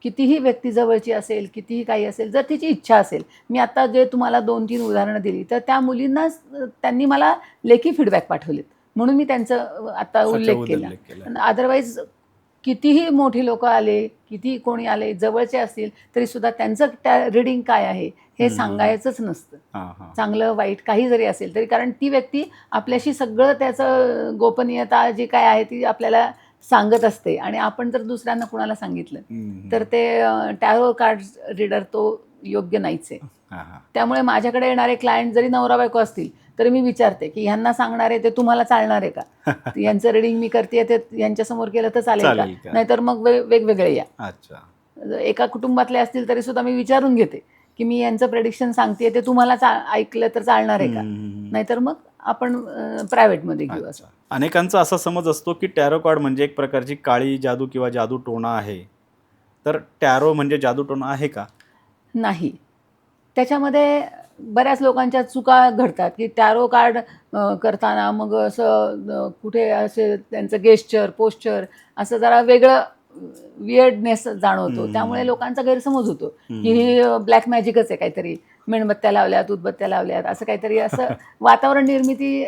कितीही व्यक्ती जवळची असेल, कितीही काही असेल, जर तिची इच्छा असेल. मी आता जे तुम्हाला 2-3 उदाहरणं दिली, तर त्या मुलींना त्यांनी मला लेखी फीडबॅक पाठवलेत, म्हणून मी त्यांचं आता उल्लेख केला. अदरवाईज कितीही मोठी लोकं आले, कितीही कोणी आले, जवळचे असतील, तरीसुद्धा त्यांचं रीडिंग काय आहे हे सांगायचंच नसतं. चांगलं वाईट काही जरी असेल तरी, कारण ती व्यक्ती आपल्याशी सगळं त्याचं गोपनीयता जी काय आहे ती आपल्याला सांगत असते, आणि आपण जर दुसऱ्यांना कुणाला सांगितलं तर ते टॅरो कार्ड रीडर तो योग्य नाहीच आहे. त्यामुळे माझ्याकडे येणारे क्लायंट जरी नवरा बायको असतील तरी मी विचारते की ह्यांना सांगणार आहे ते तुम्हाला चालणार आहे का? यांचं रीडिंग मी करते ते यांच्यासमोर केलं तर चालेल का? नाहीतर मग वेगवेगळे या. अच्छा. एका कुटुंबातले असतील तरी सुद्धा मी विचारून घेते की मी यांचं प्रेडिक्शन सांगते ते तुम्हाला ऐकलं तर चालणार आहे का? नाहीतर मग आपण प्रायव्हेटमध्ये घेऊ. असं अनेकांचा असा समज असतो की टॅरो कार्ड म्हणजे एक प्रकारची काळी जादू किंवा जादूटोणा आहे. तर टॅरो म्हणजे जादूटोणा आहे का? नाही. त्याच्यामध्ये बऱ्याच लोकांच्या चुका घडतात की टॅरो कार्ड करताना मग असं कुठे असे त्यांचं गेस्चर, पोस्चर असं जरा वेगळं वियर्डनेस जाणवतो. त्यामुळे लोकांचा गैरसमज होतो की ही ब्लॅक मॅजिकच आहे काहीतरी, मेणबत्त्या लावल्यात, उदबत्त्या लावल्यात, असं काहीतरी असं वातावरण निर्मिती.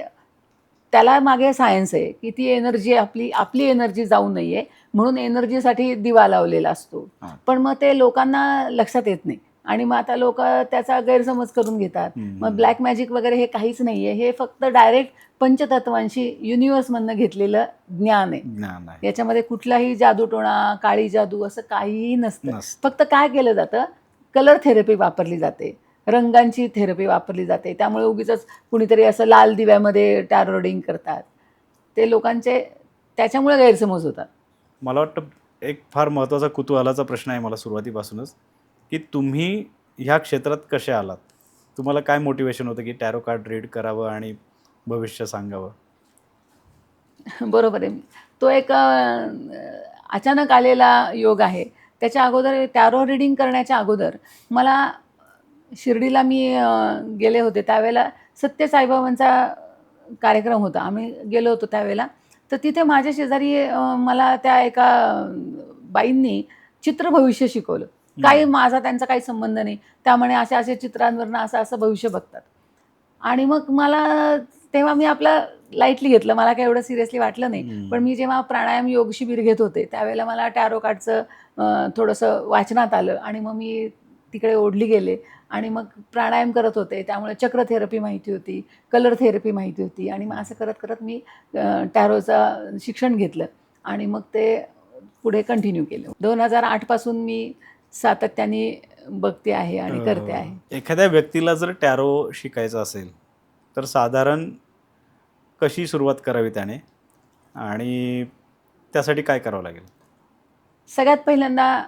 त्याला मागे सायन्स आहे की ती एनर्जी आपली एनर्जी जाऊ नये म्हणून एनर्जीसाठी दिवा लावलेला असतो. पण मग ते लोकांना लक्षात येत नाही, आणि मग आता लोक त्याचा गैरसमज करून घेतात. मग ब्लॅक मॅजिक वगैरे हे काहीच नाही आहे. हे फक्त डायरेक्ट पंचतत्वांशी युनिवर्समधनं घेतलेलं ज्ञान आहे. याच्यामध्ये कुठलाही जादूटोणा, काळी जादू असं काहीही नसतं. फक्त काय केलं जातं, कलर थेरपी वापरली जाते, रंगांची थेरपी वापरली जाते. त्यामुळे उगीच कुणीतरी असं लाल दिव्यामध्ये टॅरो रीडिंग करतात. ते लोकांचे त्याच्यामुळे गैरसमज होतात. मला वाटतं एक फार महत्त्वाचा कुतूहलाचा प्रश्न आहे मला सुरुवातीपासूनच, की तुम्ही ह्या क्षेत्रात कसे आलात? तुम्हाला काय मोटिवेशन होतं की टॅरो कार्ड रीड करावं आणि भविष्य सांगावं? बरोबर आहे. तो एक अचानक आलेला योग आहे. त्याच्या अगोदर टॅरो रीडिंग करण्याच्या अगोदर मला शिर्डीला मी गेले होते त्यावेळेला सत्य साईबाबांचा कार्यक्रम होता. आम्ही गेलो होतो त्यावेळेला. तर तिथे माझ्या शेजारी मला त्या एका बाईंनी चित्र भविष्य शिकवलं. काही माझा त्यांचा काही संबंध नाही. त्यामुळे अशा चित्रांवरनं असं भविष्य बघतात. आणि मग मला तेव्हा मी आपलं लाईटली घेतलं. मला काही एवढं सिरियसली वाटलं नाही. पण मी जेव्हा प्राणायाम योग शिबिर घेत होते, त्यावेळेला मला टॅरो कार्डचं थोडंसं वाचनात आलं आणि मग मी तिकडे ओढली गेले आणि मग प्राणायाम करत होते. त्यामुळे चक्र थेरपी माहिती होती, कलर थेरपी माहिती होती आणि मग असं करत मी टॅरोचं शिक्षण घेतलं आणि मग ते पुढे कंटिन्यू केलं. 2008 पासून मी सातत्याने बघते आहे आणि करते आहे. एखाद्या व्यक्तीला जर टॅरो शिकायचं असेल, तर साधारण कशी सुरुवात करावी त्याने आणि त्यासाठी काय करावं लागेल? सगळ्यात पहिल्यांदा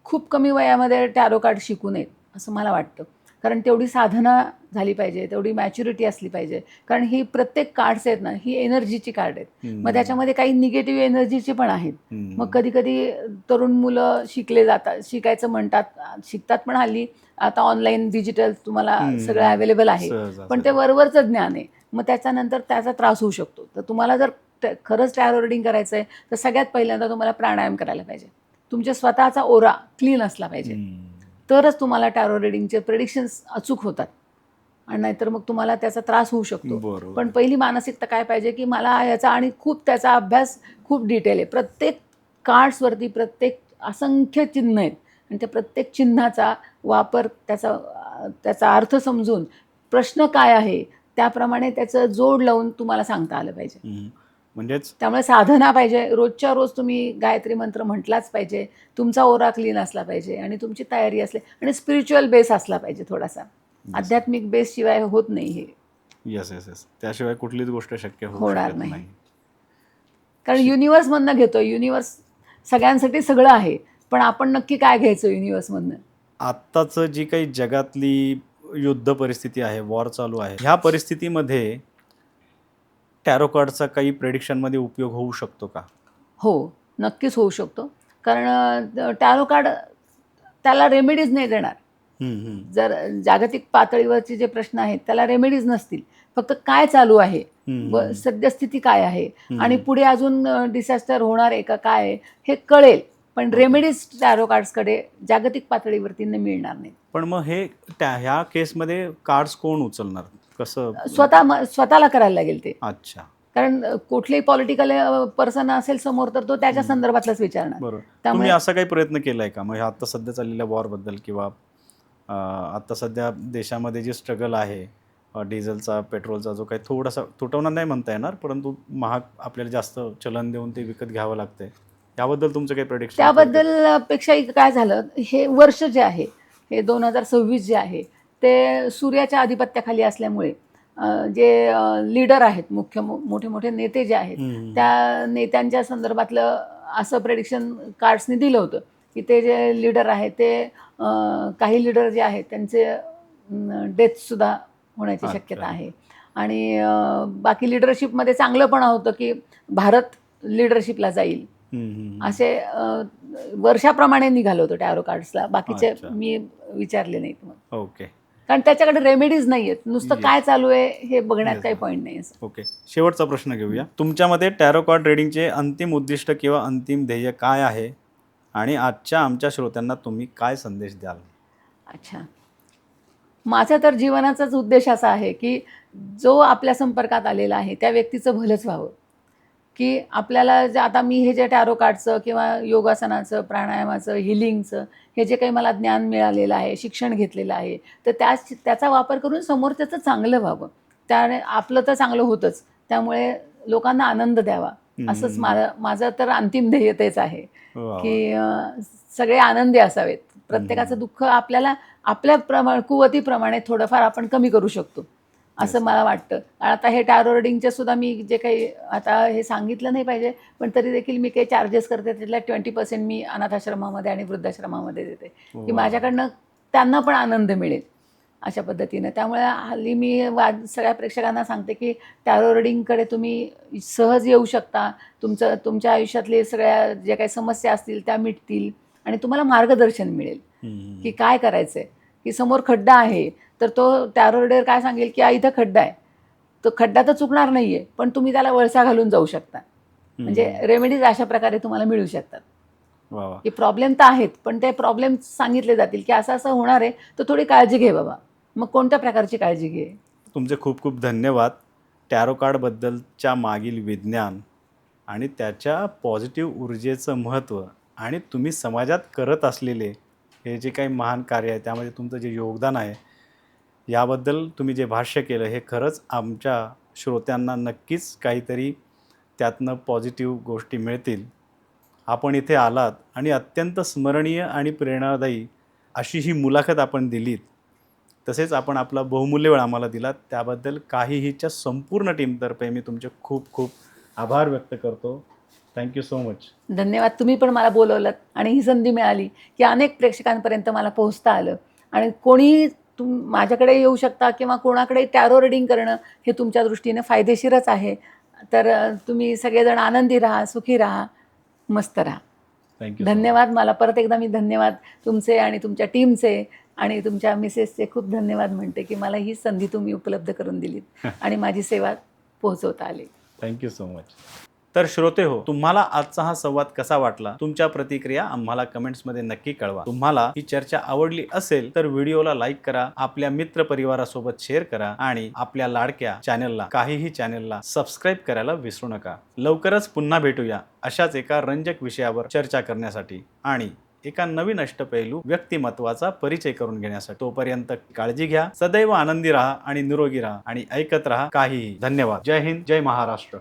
खूप कमी वयामध्ये टॅरो कार्ड शिकू नयेत असं मला वाटतं. कारण तेवढी साधना झाली पाहिजे, तेवढी मॅच्युरिटी असली पाहिजे. कारण ही प्रत्येक कार्ड्स आहेत ना, ही एनर्जीची कार्ड आहेत. मग त्याच्यामध्ये काही निगेटिव्ह एनर्जीची पण आहेत. मग कधी-कधी तरुण मुलं शिकायचं म्हणतात, शिकतात पण हल्ली आता ऑनलाईन डिजिटल तुम्हाला सगळं अवेलेबल आहे. पण ते वरवरचं ज्ञान आहे. मग त्याच्यानंतर त्याचा त्रास होऊ शकतो. तर तुम्हाला जर खरंच टॅरो रीडिंग करायचं आहे, तर सगळ्यात पहिल्यांदा तुम्हाला प्राणायाम करायला पाहिजे. तुमच्या स्वतःचा ओरा क्लीन असला पाहिजे. तरच तुम्हाला टॅरो रीडिंगचे प्रेडिक्शन्स अचूक होतात आणि नाहीतर मग तुम्हाला त्याचा त्रास होऊ शकतो. पण पहिली मानसिकता काय पाहिजे, की मला याचा आणि खूप त्याचा अभ्यास खूप डिटेल आहे. प्रत्येक कार्ड्सवरती प्रत्येक असंख्य चिन्ह आहेत आणि त्या प्रत्येक चिन्हाचा वापर त्याचा अर्थ समजून प्रश्न काय आहे त्याप्रमाणे त्याचं जोड लावून तुम्हाला सांगता आलं पाहिजे. म्हणजेच त्यामुळे साधना पाहिजे. रोजच्या रोज तुम्ही गायत्री मंत्र म्हटलाच पाहिजे. तुमचा ओरा क्लीन असला पाहिजे आणि तुमची तयारी असली आणि स्पिरिच्युअल बेस असला पाहिजे थोडासा. आध्यात्मिक बेस शिवाय होत नाही हे. येस. त्याशिवाय कुठलीच गोष्ट शक्य होणार नाही. कारण युनिव्हर्समधनं घेतो. युनिव्हर्स सगळ्यांसाठी सगळं आहे. पण आपण नक्की काय घ्यायचं युनिव्हर्समधनं? आत्ताचं जी काही जगातली युद्ध परिस्थिती आहे, वॉर चालू आहे, ह्या परिस्थितीमध्ये टॅरो कार्डचा काही प्रेडिक्शनमध्ये उपयोग होऊ शकतो का? हो, नक्कीच होऊ शकतो. कारण टॅरो कार्ड त्याला रेमेडीज नाही देणार. जर जागतिक पातळीवरचे जे प्रश्न आहेत त्याला रेमेडीज नसतील. फक्त काय चालू आहे व सद्यस्थिती काय आहे आणि पुढे अजून डिझास्टर होणार आहे का काय आहे हे कळेल. पण रेमेडीज टॅरो कार्ड्सकडे जागतिक पातळीवरती मिळणार नाहीत. पण मग ह्या केसमध्ये कार्ड्स कोण उचलणार? कसं? स्वतःला करायला लागेल ते. अच्छा. कारण कुठलेही पॉलिटिकल पर्सन असेल समोर तर तो त्याच्या संदर्भातलंच विचारणार. बरोबर. तुम्ही असा काही प्रयत्न केलाय का? मग आता सध्या चाललेल्या वॉरबद्दल किंवा आता सध्या देशामध्ये जे स्ट्रगल आहे डिझेलचा, पेट्रोलचा जो काही थोडासा तुटवणार नाही म्हणता येणार, परंतु महाग आपल्याला जास्त चलन देऊन ते विकत घ्यावं लागतंय. याबद्दल तुमचं काही प्रेडिक्शन? त्याबद्दल पेक्षा काय झालं, हे वर्ष जे आहे हे 2026 जे आहे ते सूर्याच्या आधिपत्याखाली असल्यामुळे जे लीडर आहेत मोठे मोठे नेते जे आहेत त्या नेत्यांच्या संदर्भातलं असं प्रेडिक्शन कार्ड्सनी दिलं होतं की ते जे लीडर आहेत ते काही लीडर जे आहेत त्यांचे डेथसुद्धा होण्याची शक्यता आहे आणि बाकी लिडरशिपमध्ये चांगलं पण होतं की भारत लिडरशिपला जाईल असे वर्षाप्रमाणे निघालं होतं टॅरो कार्ड्सला. बाकीचे मी विचारले नाहीत मग. ओके. कारण त्याच्याकडे रेमेडीज नाही आहेत. नुसतं काय चालू आहे हे बघण्यात काही पॉईंट नाही. ओके. शेवटचा प्रश्न घेऊया. तुमच्यामध्ये टॅरो कार्ड रीडिंगचे अंतिम उद्दिष्ट किंवा अंतिम ध्येय काय आहे आणि आजच्या आमच्या श्रोत्यांना तुम्ही काय संदेश द्याल? अच्छा. माझा तर जीवनाचाच उद्देश असा आहे की जो आपल्या संपर्कात आलेला आहे त्या व्यक्तीचं भलंच व्हावं. की आपल्याला आता मी हे जे टॅरो कार्डचं किंवा योगासनाचं, प्राणायामाचं, हिलिंगचं हे जे काही मला ज्ञान मिळालेलं आहे, शिक्षण घेतलेलं आहे, तर त्याचा वापर करून समोरच्याचं चांगलं व्हावं. त्याने आपलं तर चांगलं होतंच. त्यामुळे लोकांना आनंद द्यावा असंच माझं तर अंतिम ध्येय तेच आहे की सगळे आनंदी असावेत. प्रत्येकाचं दुःख आपल्याला आपल्या कुवतीप्रमाणे थोडंफार आपण कमी करू शकतो. असं Yes. मला वाटतं. आता हे टॅरो रिडिंगचे सुद्धा मी जे काही आता हे सांगितलं नाही पाहिजे, पण तरी देखील मी काही चार्जेस करते त्यातल्या 20% मी अनाथाश्रमामध्ये आणि वृद्धाश्रमामध्ये देते, की वा. माझ्याकडनं त्यांना पण आनंद मिळेल अशा पद्धतीनं. त्यामुळे हल्ली मी सगळ्या प्रेक्षकांना सांगते, की टॅरो रिडिंगकडे तुम्ही सहज येऊ शकता. तुमच्या आयुष्यातले सगळ्या ज्या काही समस्या असतील त्या मिटतील आणि तुम्हाला मार्गदर्शन मिळेल, की काय करायचं आहे. की समोर खड्डा आहे, तर तो टॅरो रीडर काय सांगेल, की इथं खड्डा आहे. तो खड्डा तर चुकणार नाही आहे, पण तुम्ही त्याला वळसा घालून जाऊ शकता. म्हणजे रेमेडीज अशा प्रकारे तुम्हाला मिळू शकतात. वा वा. की प्रॉब्लेम तर आहेत, पण ते प्रॉब्लेम सांगितले जातील, की असं होणार आहे, तर थोडी काळजी घे बाबा. मग कोणत्या प्रकारची काळजी घे? तुमचे खूप खूप धन्यवाद. टॅरो कार्डबद्दलच्या मागील विज्ञान आणि त्याच्या पॉझिटिव्ह ऊर्जेचं महत्त्व आणि तुम्ही समाजात करत असलेले हे जे काही महान कार्य आहे त्यामध्ये तुमचं जे योगदान आहे याबद्दल तुम्ही जे भाष्य केलं हे खरंच आमच्या श्रोत्यांना नक्कीच काहीतरी त्यातनं पॉझिटिव्ह गोष्टी मिळतील. आपण इथे आलात आणि अत्यंत स्मरणीय आणि प्रेरणादायी अशी ही मुलाखत आपण दिलीत. तसेच आपण आपला बहुमूल्य वेळ आम्हाला दिलात त्याबद्दल काहीहीच्या संपूर्ण टीमतर्फे मी तुमचे खूप खूप आभार व्यक्त करतो. Thank you so much. धन्यवाद. तुम्ही पण मला बोलवलंत आणि ही संधी मिळाली, की अनेक प्रेक्षकांपर्यंत मला पोहोचता आलं आणि कोणी माझ्याकडे येऊ शकता किंवा कोणाकडे टॅरो रीडिंग करणं हे तुमच्या दृष्टीने फायदेशीरच आहे. तर तुम्ही सगळेजण आनंदी राहा, सुखी राहा, मस्त राहा. थँक्यू. धन्यवाद. मला परत एकदा मी धन्यवाद तुमचे आणि तुमच्या टीमचे आणि तुमच्या मिसेसचे खूप धन्यवाद म्हणते, की मला ही संधी तुम्ही उपलब्ध करून दिलीत आणि माझी सेवा पोहोचवता आली. Thank you so much. तर श्रोते हो, तुम्हाला आजचा हा संवाद कसा वाटला? तुमच्या प्रतिक्रिया आम्हाला कमेंट्समध्ये नक्की कळवा. तुम्हाला ही चर्चा आवडली असेल तर व्हिडिओला लाईक करा, आपल्या मित्र परिवारासोबत शेअर करा आणि आपल्या लाडक्या चॅनलला काहीही चॅनलला सबस्क्राईब करायला विसरू नका. लवकरच पुन्हा भेटूया अशाच एका रंजक विषयावर चर्चा करण्यासाठी आणि एका नवीन अष्टपैलू व्यक्तिमत्वाचा परिचय करून घेण्यासाठी. तोपर्यंत काळजी घ्या, सदैव आनंदी राहा आणि निरोगी राहा आणि ऐकत राहा काहीही. धन्यवाद. जय हिंद, जय महाराष्ट्र.